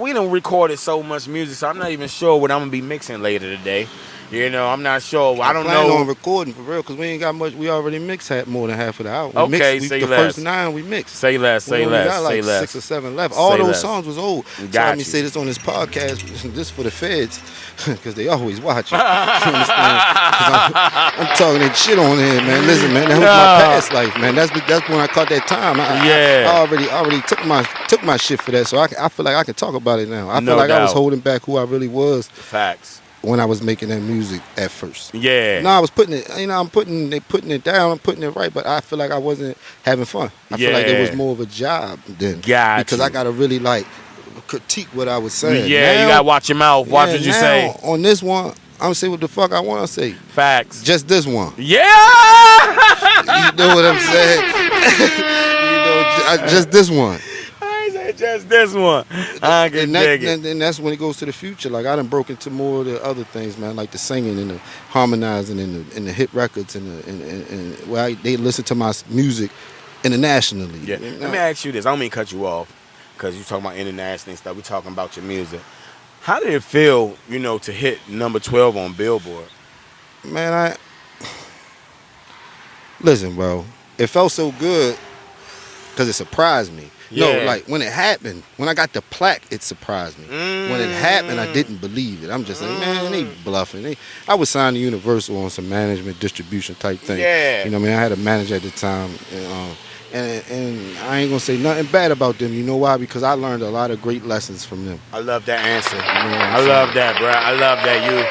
We done recorded so much music, so I'm not even sure what I'm gonna be mixing later today. You know, I'm not sure. I don't plan know. on recording for real because we ain't got much. We already mixed more than half of the album. Okay, the say first less. 9 we mixed. Say less. We Say only less. got like Say less. 6 or 7 left. All Say those less. songs was old. So Got let me you. say this on this podcast. This for the feds because they always watching. You understand? 'Cause I'm talking that shit on here, man. Listen, man, that was my past life, man. That's when I caught that time. I already took my shit for that, so I feel like I can talk about it now. I No feel like I was doubt. holding back who I really was Facts. when I was making that music at first. Yeah. No, I was putting it. You know, I'm putting it down. I'm putting it right, but I feel like I wasn't having fun. I feel like it was Yeah. more of a job then. Got because you. I gotta really like critique what I was saying. Yeah, you Now- gotta watch your mouth. Watch yeah, what you now, say. On this one, I'm say what the fuck I want to say. Facts. Just this one. Yeah. You know what I'm saying? Just this one. I said just this one. I can dig it. And that's when it goes to the future. Like I done broke into more of the other things, man, like the singing and the harmonizing and the hit records and where they listen to my music internationally. Yeah. You know? Let me ask you this. I don't mean to cut you off because you talking about international and stuff. We talking about your music. How did it feel, you know, to hit number 12 on Billboard? Man, listen, bro. It felt so good because it surprised me. Yeah. No, like when it happened, when I got the plaque, it surprised me. When it happened, I didn't believe it. I'm just like, man, they bluffing. I was signed to Universal on some management distribution type thing. Yeah. You know what I mean? I had a manager at the time. And I ain't gonna say nothing bad about them. You know why? Because I learned a lot of great lessons from them. I love that answer. You know what I'm I love that, bro. I love that you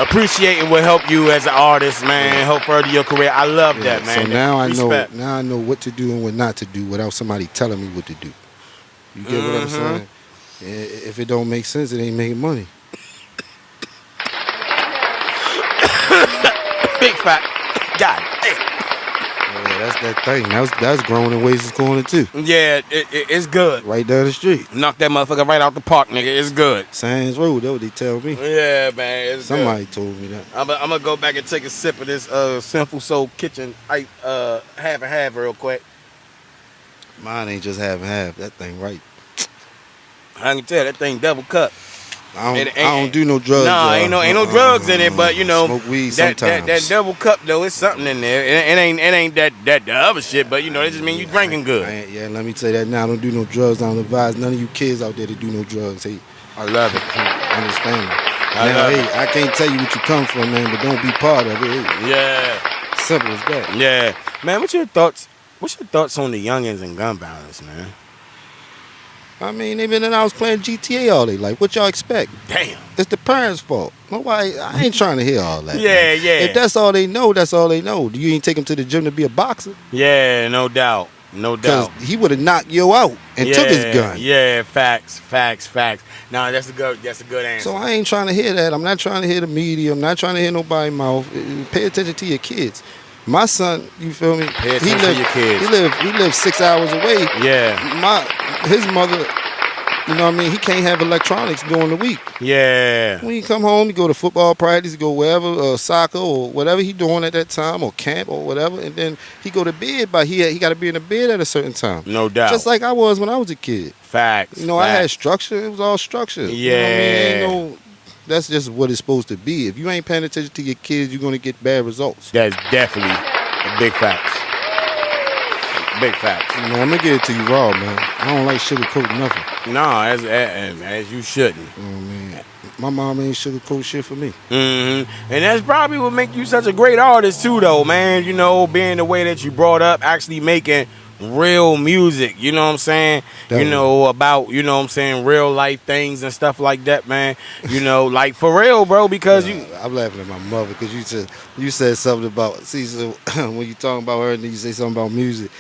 appreciating will help you as an artist, man. Help further your career. I love that, man. So now Respect. I know what to do and what not to do without somebody telling me what to do. You get what I'm saying? If it don't make sense, it ain't making money. Big fat. God damn. Yeah, that's that thing. That's growing in Waysons Corner too. Yeah, it's good. Right down the street. Knock that motherfucker right out the park, nigga. It's good. Sands Road, that's what they tell me. Yeah, man. It's Somebody told me that. I'm gonna go back and take a sip of this Sinfull Soul Kitchen half and half real quick. Mine ain't just half and half. That thing right. I can tell that thing double cut. I don't do no drugs. Nah, y'all. ain't no drugs in it, but you know, smoke weed that sometimes. double cup though, it's something in there. It ain't that the other shit, but you know, it just mean you drinking good. Yeah, let me tell you that now. I don't do no drugs. I don't advise none of you kids out there to do no drugs. Hey, I love it. understand me. I Now, love hey, it. I can't tell you what you come from, man, but don't be part of it. Hey, Yeah, simple as that. yeah, man. What's your thoughts on the youngins and gun violence, man? I mean, they been in the house playing GTA all day. Like, what y'all expect? Damn. It's the parents' fault. Nobody, I ain't trying to hear all that. Yeah, man. yeah. If that's all they know, that's all they know. You ain't take him to the gym to be a boxer? Yeah, no doubt. No doubt. Because he would have knocked you out and took his gun. Yeah, facts. Nah, that's a good answer. So I ain't trying to hear that. I'm not trying to hear the media. I'm not trying to hear nobody's mouth. Pay attention to your kids. My son, you feel me? Pay attention to your kids. He lived 6 hours away. Yeah. His mother, you know what I mean? He can't have electronics during the week. Yeah. When he come home, he go to football practice, he go wherever, soccer or whatever he doing at that time, or camp or whatever, and then he go to bed. But he got to be in the bed at a certain time. No doubt. Just like I was when I was a kid. Facts. You know, I had structure. It was all structure. Yeah. You know what I mean? Ain't no. That's just what it's supposed to be. If you ain't paying attention to your kids, you're gonna get bad results. That's definitely a big facts. Big facts. You know, I'm gonna give it to you raw, man. I don't like sugarcoat nothing. No, as you shouldn't. You know what I mean? My mom ain't sugarcoat shit for me. Mm-hmm. And that's probably what make you such a great artist too, though, man. You know, being the way that you brought up, actually making real music, you know what I'm saying? Definitely. You know, about, you know what I'm saying, real life things and stuff like that, man. You know, like for real, bro, because I'm laughing at my mother because you said something about, see, so when you talking about her and you say something about music,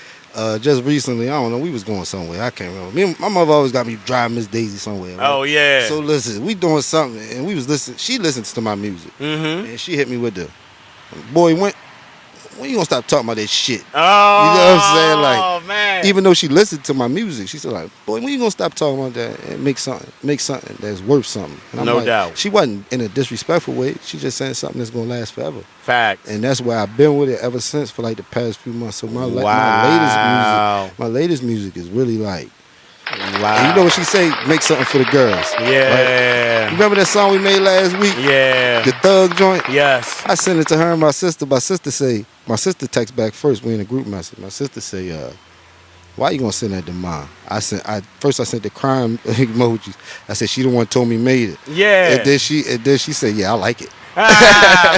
just recently, I don't know, we was going somewhere, I can't remember. My mother always got me driving Miss Daisy somewhere. Right? Oh, yeah. So listen, we doing something and we was listening, she listens to my music. Mm-hmm. And she hit me with the, boy, when you gonna stop talking about that shit? Oh, you know what I'm saying? Like, man. even though she listened to my music, she said like, boy, when you gonna stop talking about that and make something that's worth something? And I'm No like, doubt. She wasn't in a disrespectful way. She just saying something that's gonna last forever. Facts. And that's why I've been with it ever since for like the past few months. So my latest music is really like, wow. And you know what she say? Make something for the girls. Yeah. Right? You remember that song we made last week? Yeah. The Thug joint? Yes. I sent it to her and my sister. My sister text back first. We in a group message. My sister say, why you gonna send that to mom? I sent the crime emojis. I said she the one told me made it. Yeah. And then she said, yeah, I like it.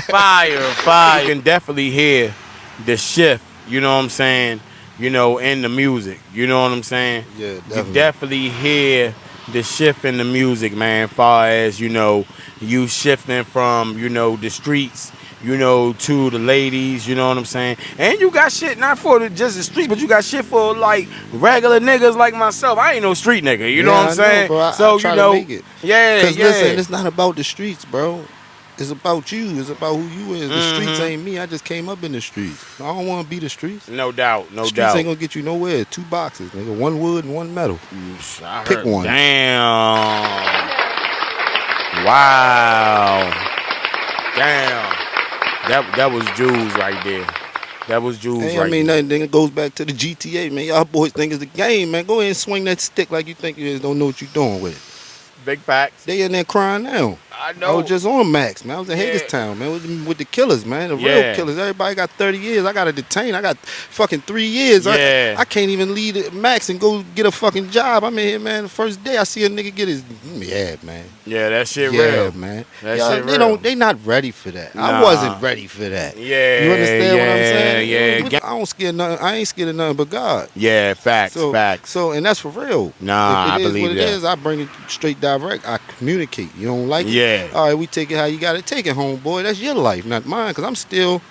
Fire. You can definitely hear the shift, you know what I'm saying, you know, in the music. You know what I'm saying? Yeah, definitely. You definitely hear the shift in the music, man, far as, you know, you shifting from, you know, the streets, you know, to the ladies, you know what I'm saying? And you got shit not for just the streets, but you got shit for like regular niggas like myself. I ain't no street nigga, you know what I'm saying? Bro, so I try you know, to make it. Yeah. Listen, it's not about the streets, bro. It's about you. It's about who you is. The Mm-hmm. streets ain't me. I just came up in the streets. I don't want to be the streets. No doubt. Streets ain't gonna get you nowhere. 2 boxes, nigga. 1 wood and 1 metal. Pick one. Damn. Wow. Damn. That was Jules right there. That was Jules Hey, right I mean, there. nothing. It goes back to the GTA, man. Y'all boys think it's the game, man. Go ahead and swing that stick like you think you is. Don't know what you doing with it. Big facts. They in there crying now. I I know. was just on Max, man. I was in Yeah. Hagerstown, man, with the killers, man. The Yeah. real killers. Everybody got 30 years. I got to detain. I got fucking 3 years. Yeah. I can't even leave Max and go get a fucking job. I'm in here, man. The first day I see a nigga get his, yeah, man. Yeah, that shit Yeah, real. man. That Y'all, shit they real. don't. They not ready for that. I Nah. wasn't ready for that. Yeah. You understand what I'm saying? Yeah. I don't scare nothing. I ain't scared of nothing but God. Yeah, facts. Facts. So, and that's for real. Nah, if I it is believe what that. it is, I bring it straight direct. I communicate. You don't like it? Yeah. All right, we take it how you got to take it, homeboy. That's your life, not mine, because I'm still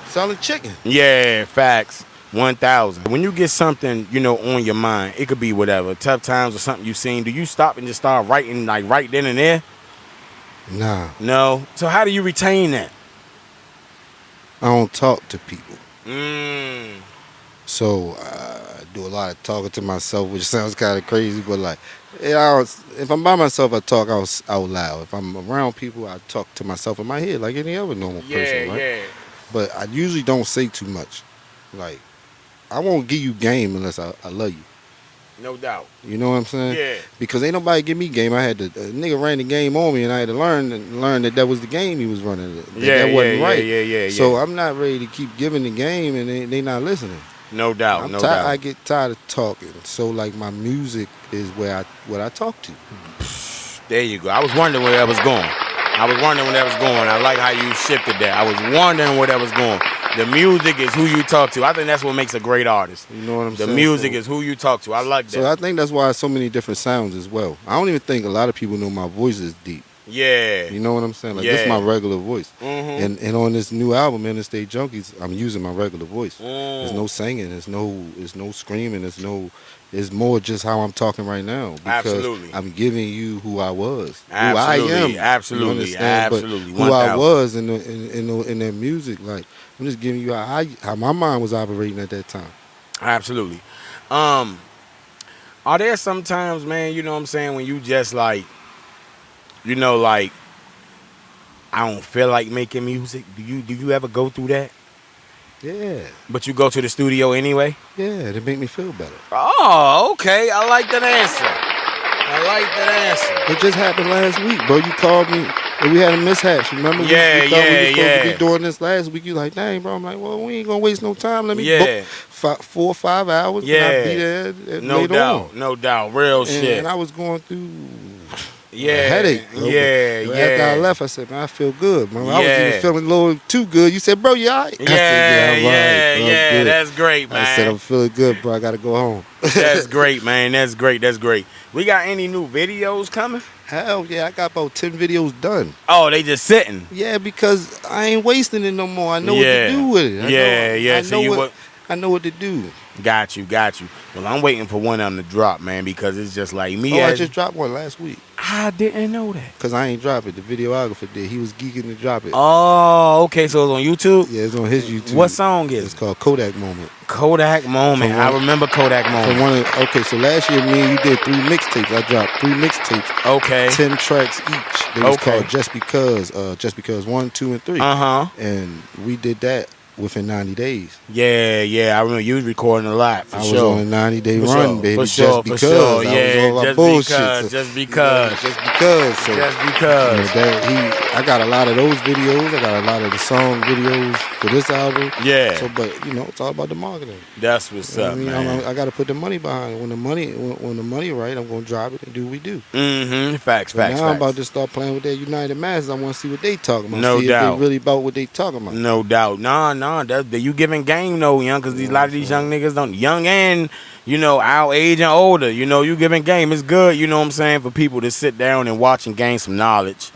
selling chicken. Yeah, facts. 1,000. When you get something, you know, on your mind, it could be whatever, tough times or something you've seen. Do you stop and just start writing like right then and there? Nah, No. So how do you retain that? I don't talk to people. Mm. So I do a lot of talking to myself, which sounds kind of crazy, but like, if I'm by myself, I talk out loud. If I'm around people, I talk to myself in my head like any other normal person, right? Yeah. But I usually don't say too much. Like, I won't give you game unless I love you. No doubt. You know what I'm saying? Yeah. Because ain't nobody give me game. I had to, a nigga ran the game on me, and I had to learn that was the game he was running. That wasn't right. Yeah. So I'm not ready to keep giving the game, and they not listening. No doubt. I'm No tired. doubt. I get tired of talking. So like my music is what I talk to. There you go. I was wondering where that was going. I like how you shifted that. I was wondering where that was going. The music is who you talk to. I think that's what makes a great artist. You know what I'm The saying? music So- is who you talk to. I like that. So I think that's why so many different sounds as well. I don't even think a lot of people know my voice is deep. Yeah. You know what I'm saying? Like this is Yeah. my regular voice. Mhm. And on this new album, Interstate Junkies, I'm using my regular voice. Mm. There's no singing, there's no screaming, it's more just how I'm talking right now. Because Absolutely. I'm giving you who I was. Absolutely. Who I am. Absolutely. You understand? Absolutely. But who I 1000. was in that music, like I'm just giving you how my mind was operating at that time. Absolutely. Are there sometimes, man, you know what I'm saying, when you just like, you know, like, I don't feel like making music? Do you ever go through that? Yeah. But you go to the studio anyway? Yeah, to make me feel better. Oh, okay. I like that answer. I like that answer. It just happened last week, bro. You called me and we had a mishap. You remember? Yeah, we thought we were supposed yeah. to be doing this last week. You like, dang, bro. I'm like, well, we ain't gonna waste no time. Let me Yeah. book 4 or 5 hours. Yeah. And I'll be there No later doubt. on. No doubt. Real shit. And I was going through Yeah. a headache, bro. Yeah, But yeah. After I left, I said, man, I feel good, bro. I was Yeah. even feeling a little too good. You said, bro, you all right? Yeah, I said, yeah, I'm all right, bro. I'm yeah. good. That's great, man. I said, I'm feeling good, bro. I gotta go home. That's great, man. That's great. That's great. We got any new videos coming? Hell yeah, I got about 10 videos done. Oh, they just sitting. Yeah, because I ain't wasting it no more. I know Yeah. what to do with it. Yeah. So I know what to do. Got you. Well, I'm waiting for one of them to drop, man, because it's just like me. I just dropped one last week. I didn't know that. Because I ain't drop it. The videographer did. He was geeking to drop it. Oh, okay. So it's on YouTube. Yeah, it's on his YouTube. What song is It's it? called Kodak Moment. Kodak Moment. From I one- remember Kodak Moment. So last year me and you did 3 mixtapes. I dropped 3 mixtapes. Okay. 10 tracks each. They was Okay. called Just Because 1, 2, and 3. Uh-huh. And we did that within 90 days. Yeah. I remember you was recording a lot for I sure. was on a 90-day For run, sure, baby. for sure, just for because. sure. I Yeah, was all just bullshit. because, just because. Yeah, just because. So, Just because. I got a lot of those videos. I got a lot of the song videos for this album. Yeah. So, but it's all about the marketing. That's what's up, man. I got to put the money behind it. When the money right, I'm gonna drop it and do what we do. Mm-hmm. Facts. Now I'm about to start playing with that United Masses. I want to see what they talking about. No see doubt. if they really about what they talking about. No doubt. Nah. You giving game though, young, because a lot of these young niggas don't. Young and, our age and older. You giving game. It's good, you know what I'm saying, for people to sit down and watch and gain some knowledge.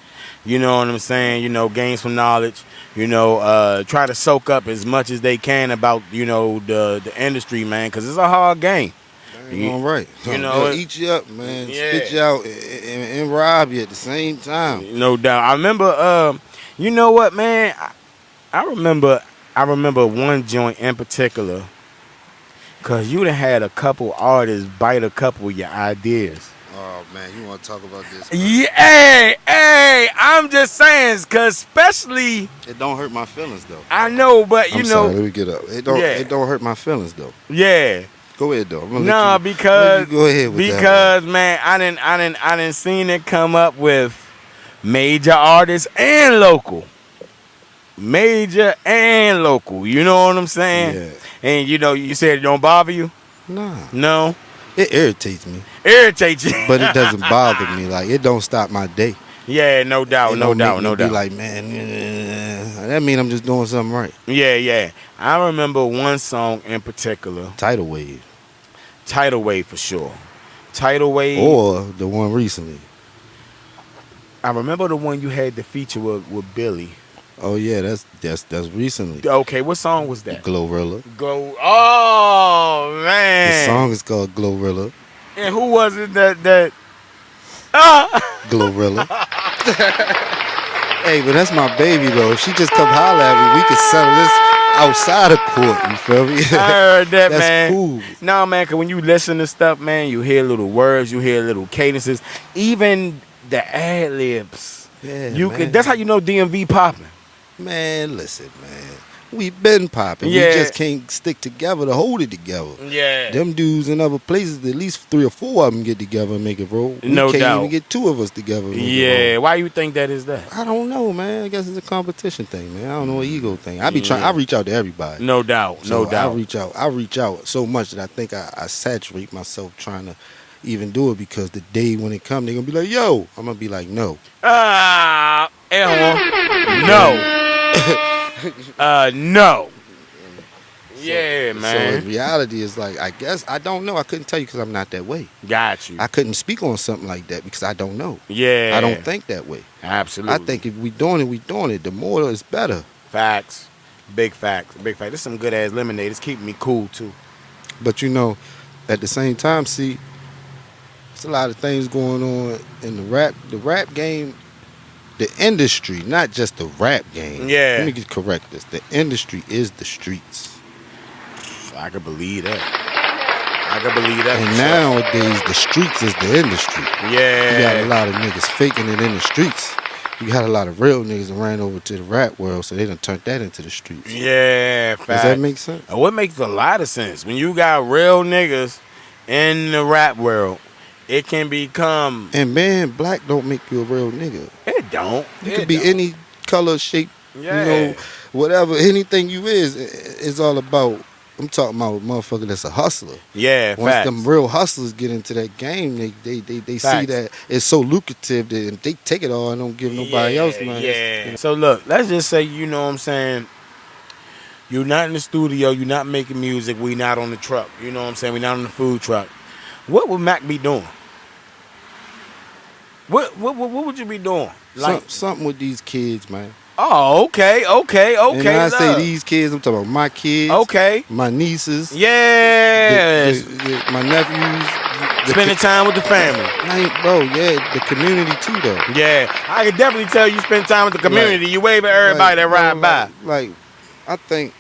You know what I'm saying? Gain some knowledge. Try to soak up as much as they can about, the industry, man, because it's a hard game. All right. They'll eat you up, man. Yeah. Spit you out and rob you at the same time. No doubt. I remember, you know what, man? I remember one joint in particular, because you done had a couple artists bite a couple of your ideas. Oh, man, you want to talk about this? Yeah, hey, I'm just saying, because especially, It don't hurt my feelings, though. I know, but I'm sorry, let me get up. It don't Yeah. hurt my feelings, though. Yeah. Go ahead, though. No, because go ahead with that. man, I didn't seen it come up with major artists and local. Major and local. You know what I'm saying? Yeah. And you said it don't bother you? Nah. No? It irritates me, Irritate you. but it doesn't bother me. Like, it don't stop my day. Yeah, no doubt, It no don't doubt, make no me be doubt. like, man, that mean I'm just doing something right. Yeah. I remember one song in particular. Tidal Wave. Tidal Wave for sure. Tidal Wave. Or the one recently. I remember the one you had the feature with Billy. Oh, yeah, that's recently. Okay, what song was that? Glorilla. Go. Oh, man. The song is called Glorilla. And who was it that Glorilla. Hey, but that's my baby, though. If she just come holler at me, we can settle this outside of court. You feel me? I heard that, That's man. cool. No, man, because when you listen to stuff, man, you hear little words, you hear little cadences, even the ad libs. Yeah, Can. That's how you know DMV popping. Man, listen, man. We been popping. Yeah. We just can't stick together to hold it together. Yeah. Them dudes in other places, at least 3 or 4 of them get together and make it roll. No we can't doubt. even get 2 of us together and make it Yeah. roll. Why you think that is that? I don't know, man. I guess it's a competition thing, man. I don't know, an ego thing. I reach out to everybody. No doubt. So No doubt. I reach out so much that I think I saturate myself trying to even do it, because the day when it comes, they're gonna be like, yo, I'm gonna be like, no. No. No. Yeah, man. So in reality, it's like, I guess, I don't know. I couldn't tell you because I'm not that way. Got you. I couldn't speak on something like that because I don't know. Yeah. I don't think that way. Absolutely. I think if we doing it, we doing it. The more is better. Facts. Big facts. Big facts. This is some good ass lemonade. It's keeping me cool too. But at the same time, see, there's a lot of things going on in the rap game, the industry, not just the rap game. Yeah. Let me correct this. The industry is the streets. I could believe that. And nowadays, the streets is the industry. Yeah. You got a lot of niggas faking it in the streets. You got a lot of real niggas that ran over to the rap world, so they done turned that into the streets. Yeah, facts. Does that make sense? What makes a lot of sense? When you got real niggas in the rap world, it can become... And man, black don't make you a real nigga. It don't. You could be any color, shape, Yeah. whatever, anything you is. It's all about... I'm talking about a motherfucker that's a hustler. Yeah, Once facts. them real hustlers get into that game, they see that it's so lucrative that they take it all and don't give nobody else money. Yeah. So look, let's just say, you know what I'm saying, you're not in the studio, you're not making music, we not on the truck. You know what I'm saying? We not on the food truck. What would Mac be doing? What would you be doing? Like Something with these kids, man. Oh, okay. And when I say love. these kids, I'm talking about my kids. Okay. My nieces. Yes. My nephews. Spending time with the family. Bro, yeah, the community too, though. Yeah, I can definitely tell you spend time with the community. You wave at everybody that ride by. Like, I think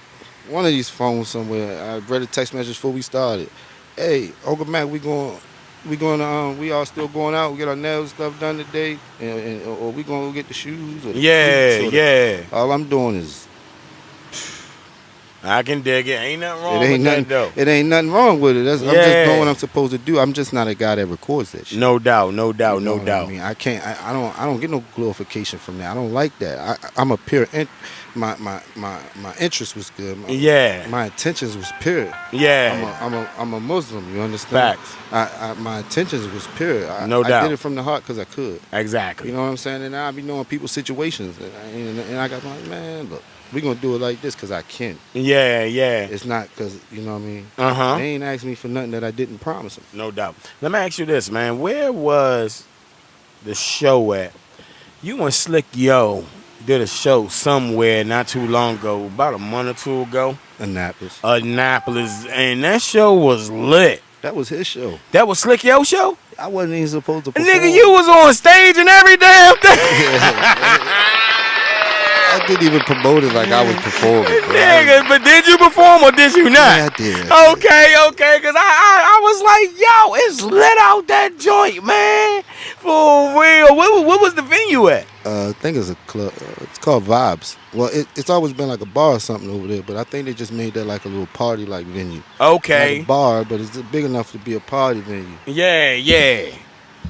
one of these phones somewhere, I read a text message before we started. Hey, Uncle Mac, we all still going out, we get our nails and stuff done today, or we gonna go get the shoes or the boots, Yeah. all I'm doing is I can dig it. Ain't nothing wrong with that, though. It ain't nothing wrong with it. I'm just doing what I'm supposed to do. I'm just not a guy that records that shit. No doubt. You know what I mean, I can't. I don't get no glorification from that. I don't like that. I'm a pure. My interest was good. My intentions was pure. Yeah. I'm a Muslim. You understand? Facts. My intentions was pure. No doubt. I did it from the heart because I could. Exactly. You know what I'm saying? And I be knowing people's situations, and I got my man. Look, we gonna do it like this because I can. Yeah. It's not because you know what I mean. They ain't asked me for nothing that I didn't promise them. No doubt. Let me ask you this, man. Where was the show at? You and Slick Yo did a show somewhere not too long ago, about a month or two ago. Annapolis, and that show was lit. That was his show. That was Slick Yo show? I wasn't even supposed to perform. Nigga, you was on stage and every damn thing. I didn't even promote it like I was performing. Nigga, but did you perform or did you not? Yeah, I did. Okay, because I was like, yo, it's lit out that joint, man. For real. What was the venue at? I think it's a club. It's called Vibes. Well, it's always been like a bar or something over there, but I think they just made that like a little party-like venue. Okay. Not a bar, but it's big enough to be a party venue. Yeah.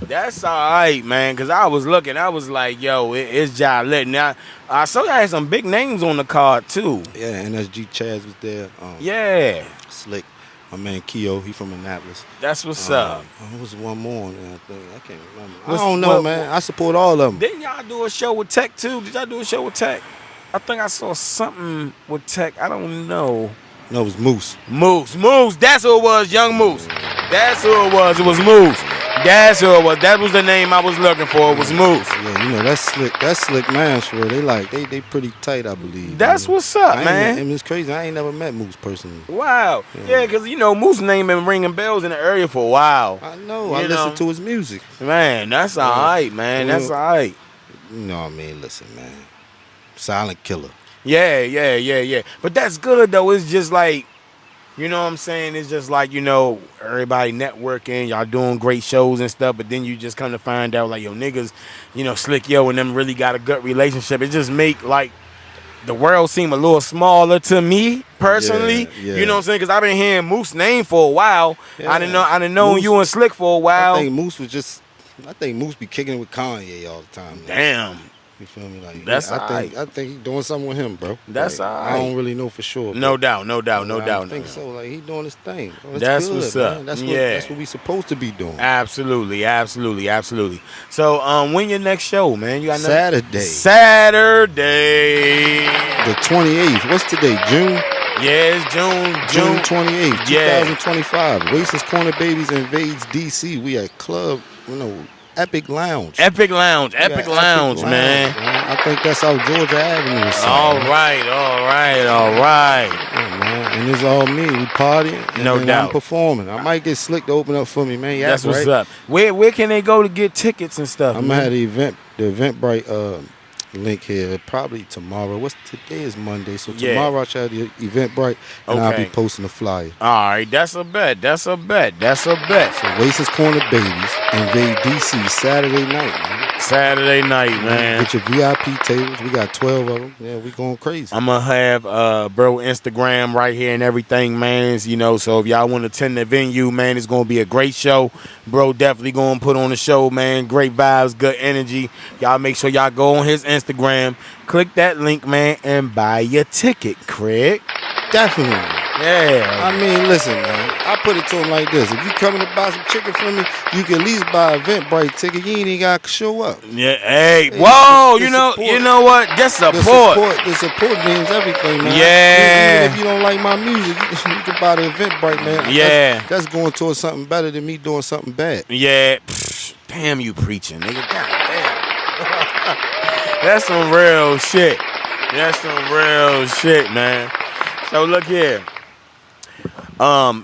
That's all right, man, because I was looking. I was like, yo, it's Jai lit. Now, I saw you had some big names on the card, too. Yeah, NSG Chaz was there. Yeah. Slick. My man Keo, he from Annapolis. That's what's up. There was one more, I think. I can't remember. I don't know, man. I support all of them. Didn't y'all do a show with Tech, too? Did y'all do a show with Tech? I think I saw something with Tech. I don't know. No, it was Moose. Moose. That's who it was, Young Moose. That's who it was. It was Moose. That's who it was. That was the name I was looking for. It was Moose. Yeah, you know, that's Slick man for real. They pretty tight, I believe. That's what's up, man. And it's crazy. I ain't never met Moose personally. Wow. Yeah, because, you know, Moose name been ringing bells in the area for a while. I know. I listen to his music. Man, that's all right, man. That's all right. You know what I mean? Listen, man. Silent killer. Yeah. But that's good, though. It's just like, you know what I'm saying? It's just like, you know, everybody networking, y'all doing great shows and stuff, but then you just come to find out, like, yo, niggas, you know, Slick Yo and them really got a good relationship. It just make, like, the world seem a little smaller to me, personally. Yeah. You know what I'm saying? Because I've been hearing Moose name for a while. Yeah. I didn't know you and Slick for a while. I think Moose be kicking it with Kanye all the time. Man. Damn. You feel me? Like That's I think he's doing something with him, bro. That's like, all right. I don't really know for sure. No doubt. I think so. Like he doing his thing. Bro. That's good, what's man. up. That's what we supposed to be doing. Absolutely. So when your next show, man? You got Saturday. Saturday. The 28th. What's today? June? Yeah, it's June 28th, Yeah. 2025. Waysons Corner Babies invades DC. We at Club, Epic Lounge. Epic Lounge, man. I think that's out Georgia Avenue or something. All right. Yeah, man. And it's all me. We partying. And No then doubt. I'm performing. I might get Slick to open up for me, man. Yeah, That's what's right? up. Where can they go to get tickets and stuff? I'm gonna have the Eventbrite link here probably tomorrow. Today is Monday, so Yeah. tomorrow I shall have the Eventbrite and I'll Okay. be posting a flyer. All right, that's a bet. So Waysons Corner Babies invade DC Saturday night, man. Saturday night, man. Get your VIP tables. We got 12 of them. Yeah, we going crazy. I'm gonna have bro Instagram right here and everything, man. So if y'all want to attend the venue, man, it's gonna be a great show. Bro definitely gonna put on the show, man. Great vibes, good energy. Y'all make sure y'all go on his Instagram, click that link, man, and buy your ticket, Craig. Definitely. Yeah. I mean, listen, man. I put it to him like this: if you coming to buy some chicken from me, you can at least buy an Eventbrite ticket. You ain't even got to show up. Yeah. Hey. Whoa. the You know support. what? Just support. The support means everything, man. Yeah. Even if you don't like my music, you can buy the Eventbrite, man. Yeah. That's going towards something better than me doing something bad. Yeah. Pfft, damn, you preaching, nigga. God damn. That's some real shit. Man. So look here.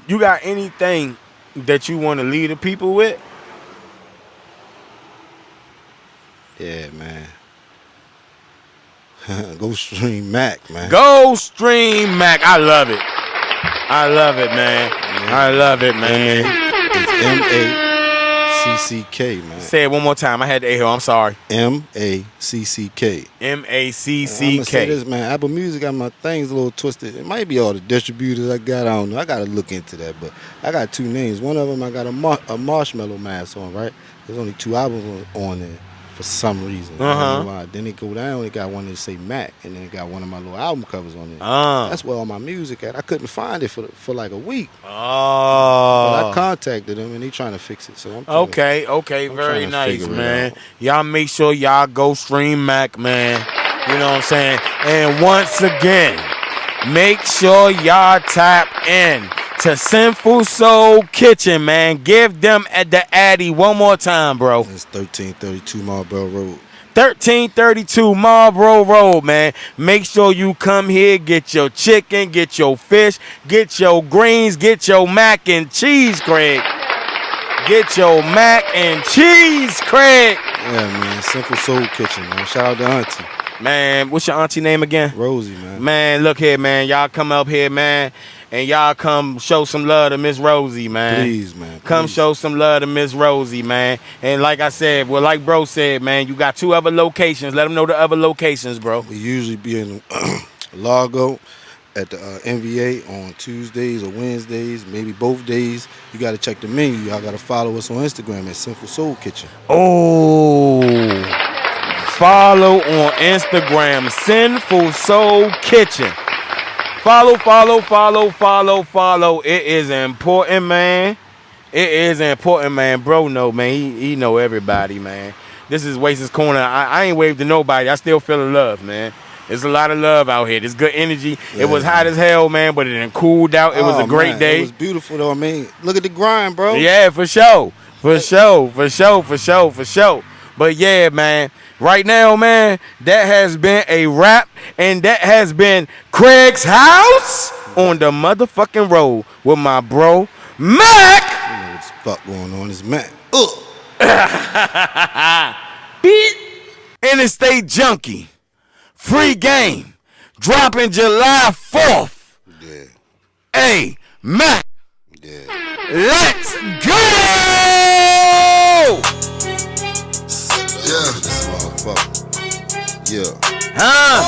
You got anything that you want to leave the people with? Yeah, man. Go stream Mac, man. Go stream Mac. I love it, man. It's M-A-C-C-K, man. Say it one more time. I had to A-hole. I'm sorry. M-A-C-C-K. I'm gonna say M-A-C-C-K. this, man. Apple Music got my things a little twisted. It might be all the distributors I got. I don't know. I gotta look into that. But I got two names. One of them I got a Marshmallow mask on, right? There's only two albums on there for some reason. I don't know why. Then it go down. It got one that say Mac, and then it got one of my little album covers on there. That's where all my music at. I couldn't find it for like a week. But I contacted them, and they trying to fix it. So I'm Okay, very nice, man. Y'all make sure y'all go stream Mac, man. You know what I'm saying? And once again, make sure y'all tap in to Sinfull Soul Kitchen, man. Give them at the Addy one more time, bro. It's 1332 Marlboro Road. 1332 Marlboro Road, man. Make sure you come here, get your chicken, get your fish, get your greens, get your mac and cheese, Craig. Get your mac and cheese, Craig. Yeah, man. Sinfull Soul Kitchen, man. Shout out to Auntie. Man, what's your auntie name again? Rosie, man. Man, look here, man. Y'all come up here, man, and y'all come show some love to Miss Rosie, man. Please, man. Come please. show some love to Miss Rosie, man. And like I said, like bro said, man, you got 2 other locations. Let them know the other locations, bro. We usually be in Largo at the NVA on Tuesdays or Wednesdays, maybe both days. You got to check the menu. Y'all got to follow us on Instagram at Sinfull Soul Kitchen. Oh. Follow on Instagram, Sinfull Soul Kitchen. Follow. It is important, man. Bro, no, man. He know everybody, man. This is Waysons Corner. I ain't waved to nobody. I still feel the love, man. There's a lot of love out here. There's good energy. Yeah, it was hot as hell, man, but it done cooled out. It was a great day. It was beautiful, though. I mean, look at the grind, bro. Yeah, for sure. But yeah, man. Right now, man, that has been a wrap, and that has been Craig's House on the motherfucking road with my bro, Mac. You know what the fuck going on? It's Mac. Beat Interstate Junkie. Free game. Dropping July 4th. Yeah. Hey, Mac. Yeah. Let's go! Yeah. This motherfucker. Yeah. Huh?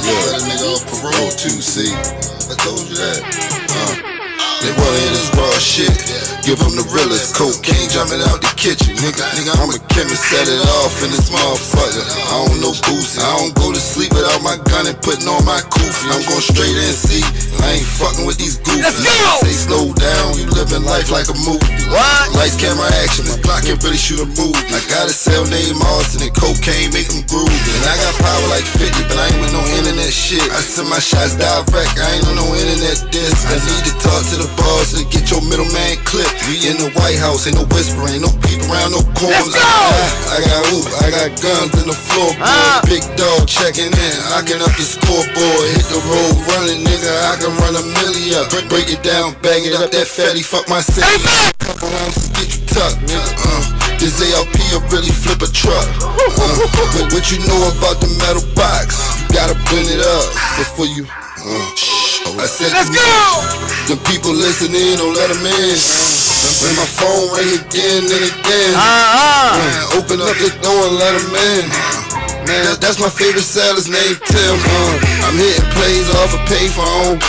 Yeah, that nigga on parole too, see? I told you that. They wanna hear this raw shit. Give them the realest. Cocaine jumping out the kitchen. Nigga, I'm a chemist, set it off in this motherfucker. I don't know boost. I don't go to sleep without my gun and putting on my kufi. I'm going straight NC. I ain't fucking with these goofies. Let's go! Say slow down, you living life like a movie. What? Lights, camera, action. My block can really shoot a movie. I got a cell named Austin and cocaine make them groovy. And I got power like 50, but I ain't with no internet shit. shit. I send my shots direct, I ain't on no internet disc. I need to talk to the boss to get your middleman clipped. We in the White House, ain't no whispering, no peep around, no corners. I got hoop, I got guns in the floorboard. Big dog checking in, I can up the scoreboard. Hit the road running, nigga, I can run a milli up. Break it down, bang it up, that fatty, fuck my city. Couple ounces get you tucked, nigga. This ARP will really flip a truck. What you know about the metal box? You gotta blend it up before you. I said, let's go! The people listening, don't let them in. When my phone ring again and again. Open up the door and let them in. Man, that's my favorite seller's name, Tim. I'm hitting plays off a payphone.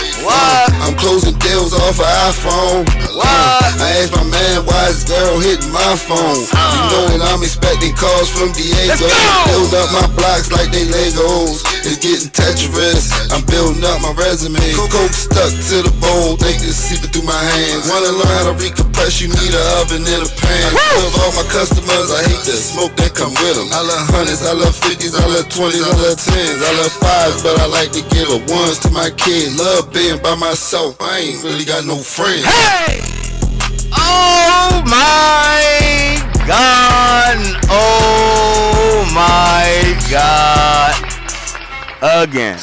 I'm closing deals off an iPhone. I asked my man why his girl hitting my phone. You know that I'm expecting calls from Diego. Build up my blocks like they Legos. It's getting Tetris. I'm building up my resume. Coke stuck to the bowl, think it's seeping through my hands. Wanna learn how to recompress? You need an oven and a pan. I love all my customers. I hate the smoke that come with them. I love hundreds, I love 50s, I love 20s, I love 10s, I love 5s, but I like to give a ones to my kids. Love being by myself. I ain't really got no friends. Hey! Oh my God! Oh my God! Again.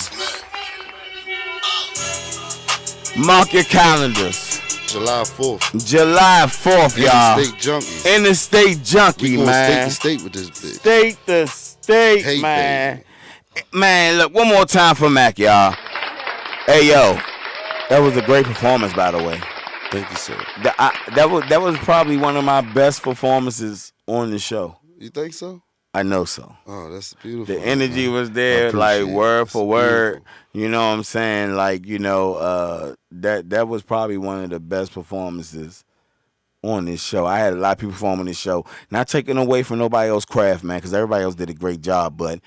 Mark your calendars. July 4th. July 4th, y'all. Interstate Junkies. Interstate Junkie, we man. State to state with this bitch. State to state, Hey, man. baby. Man, look, one more time for Mac, y'all. Hey, yo. That was a great performance, by the way. Thank you, sir. That was probably one of my best performances on the show. You think so? I know so. Oh, that's beautiful. The energy man. was there, like word for word. Beautiful. You know what I'm saying? Like, you know, that was probably one of the best performances on this show. I had a lot of people performing this show. Not taking away from nobody else's craft, man, because everybody else did a great job, but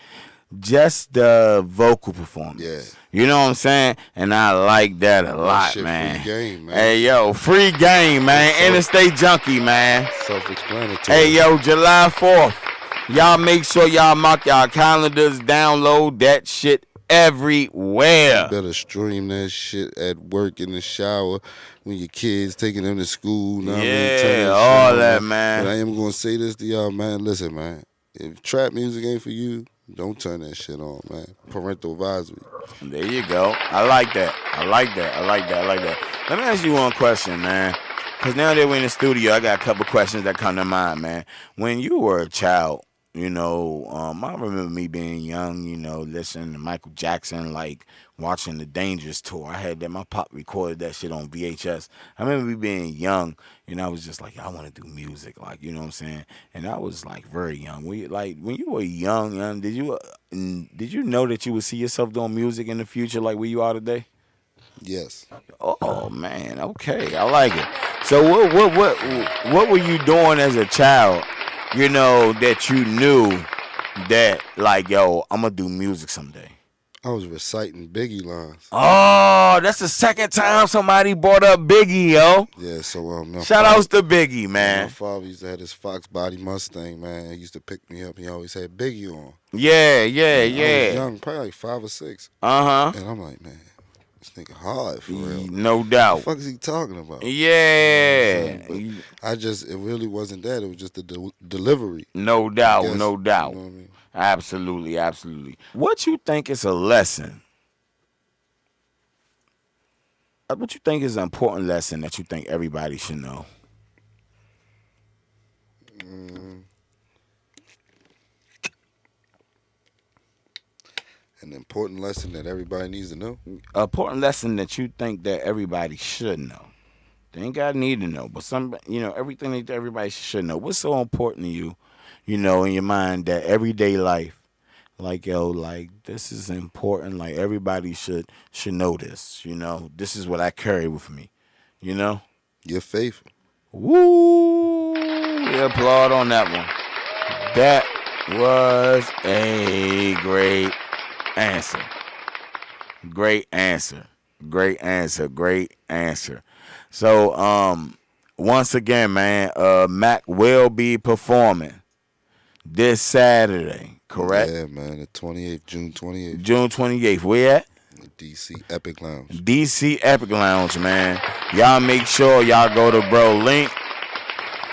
just the vocal performance. Yeah. You know what I'm saying? And I like that a lot, shit, man. free game, man. Hey, yo, free game, man. Interstate Junkie, man. Self-explanatory. Hey, yo, July 4th. Y'all make sure y'all mark y'all calendars, download that shit everywhere. You better stream that shit at work, in the shower, when your kids taking them to school. Yeah, all that, man. But I am going to say this to y'all, man. Listen, man. If trap music ain't for you, don't turn that shit on, man. Parental advisory. There you go. I like that. Let me ask you one question, man. Because now that we're in the studio, I got a couple questions that come to mind, man. When you were a child, you know, I remember me being young, you know, listening to Michael Jackson, like watching the Dangerous tour. I had that, my pop recorded that shit on VHS. I remember me being young, and I was just like, I want to do music, like, you know what I'm saying? And I was like very young. When you were young, did you know that you would see yourself doing music in the future, like where you are today? Yes. Oh man, okay, I like it. So what were you doing as a child? You know, that you knew that, like, yo, I'm gonna do music someday. I was reciting Biggie lines. Oh, that's the second time somebody brought up Biggie, yo. Yeah, so shout outs to Biggie, man. My father used to have this Fox body Mustang, man. He used to pick me up. He always had Biggie on. Yeah. I was young, probably like 5 or 6. And I'm like, man, this nigga hard for real. No doubt. What the fuck is he talking about? Yeah. It really wasn't that. It was just the delivery. No doubt, guess, no doubt. You know what I mean? Absolutely. What you think is a lesson? What you think is an important lesson that you think everybody should know? An important lesson that everybody needs to know? An important lesson that you think that everybody should know. They ain't got to need to know, but everything that everybody should know. What's so important to you, you know, in your mind that everyday life, like, yo, like, this is important. Like, everybody should know this, you know. This is what I carry with me, you know. You're faithful. Woo! We applaud on that one. That was a great answer. Great answer. So, once again, man, Mac will be performing this Saturday, correct? Yeah, man, the 28th, June 28th. June 28th. Where at? DC Epic Lounge. DC Epic Lounge, man. Y'all make sure y'all go to bro link.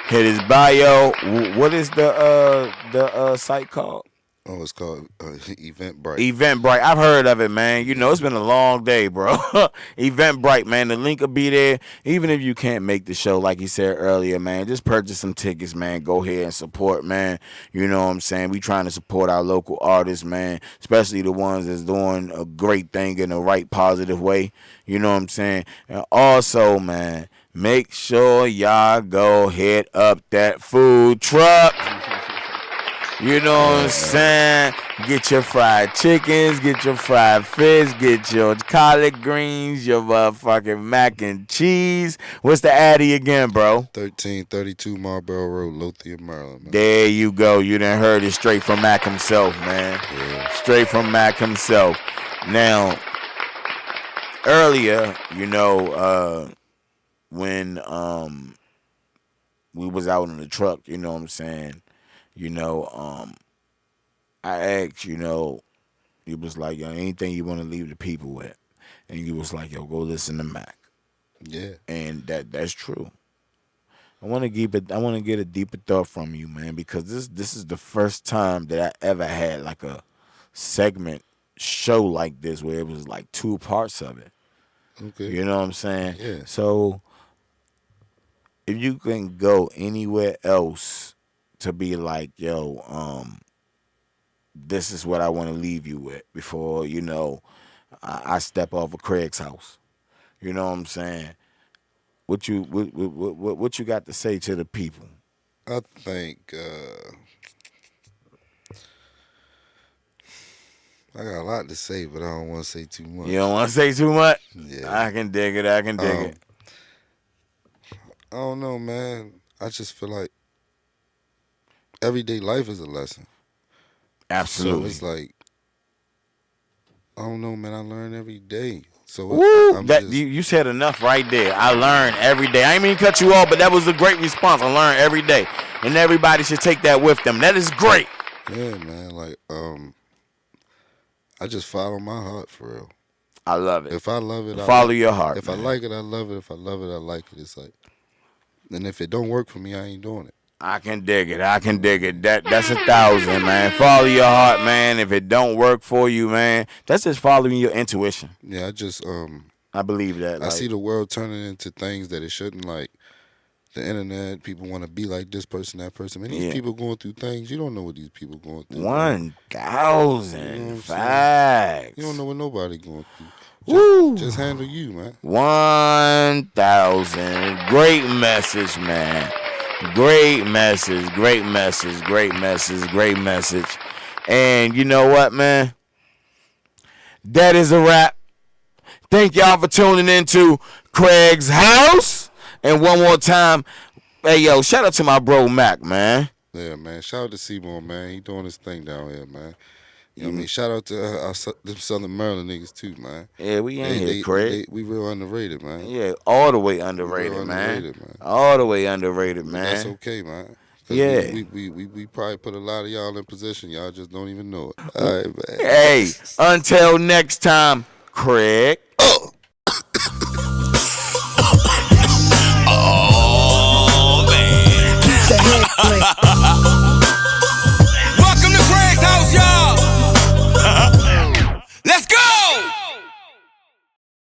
Hit his bio. What is the site called? Oh, it's called Eventbrite. Eventbrite. I've heard of it, man. You know, it's been a long day, bro. Eventbrite, man. The link will be there. Even if you can't make the show, like he said earlier, man, just purchase some tickets, man. Go ahead and support, man. You know what I'm saying? We trying to support our local artists, man, especially the ones that's doing a great thing in the right positive way. You know what I'm saying? And also, man, make sure y'all go hit up that food truck. You know what I'm saying? Get your fried chickens, get your fried fish, get your collard greens, your motherfucking mac and cheese. What's the addy again, bro? 1332 Marlboro Road, Lothian, Maryland. Man. There you go. You done heard it straight from Mac himself, man. Yeah. Straight from Mac himself. Now, earlier, you know, when we was out in the truck, you know what I'm saying? You know, I asked, you know, he was like, yo, anything you want to leave the people with? And he was like, yo, go listen to Mac. Yeah. And that's true. I want to get a deeper thought from you, man, because this is the first time that I ever had like a segment show like this where it was like two parts of it. Okay. You know what I'm saying? Yeah. So if you can go anywhere else to be like, yo, this is what I want to leave you with before, you know, I step off of Craig's house. You know what I'm saying? What you got to say to the people? I think I got a lot to say, but I don't want to say too much. You don't want to say too much? Yeah. I can dig it. I can dig it. I don't know, man. I just feel like everyday life is a lesson. Absolutely. So it's like, I don't know, man. I learn every day. So Woo, you said enough right there. I learn every day. I ain't mean to cut you off, but that was a great response. I learn every day, and everybody should take that with them. That is great. Yeah, man. Like, I just follow my heart for real. I love it. If I love it, follow your heart. If man. I like it, I love it. If I love it, I like it. It's like, and if it don't work for me, I ain't doing it. I can dig it. I can dig it. That's 1,000, man. Follow your heart, man. If it don't work for you, man, that's just following your intuition. Yeah, I just I believe that. I see the world turning into things that it shouldn't. Like the internet, people want to be like this person, that person. Man, these people going through things. You don't know what these people going through. 1,000 facts. You don't know what nobody going through. Woo. Just handle you, man. 1,000. Great message, man. Great message, great message, great message, great message. And you know what, man? That is a wrap. Thank y'all for tuning into Craig's house. And one more time, hey, yo, shout out to my bro, Mac, man. Yeah, man. Shout out to Seymour, man. He doing his thing down here, man. You know what I mean? Shout out to them Southern Maryland niggas, too, man. Yeah, we ain't here, Craig. We real underrated, man. Yeah, all the way underrated, man. All the way underrated, man. That's okay, man. Yeah. We probably put a lot of y'all in position. Y'all just don't even know it. All right, man. Hey, until next time, Craig. Oh, man. Welcome to Craig's house, y'all. Let's go.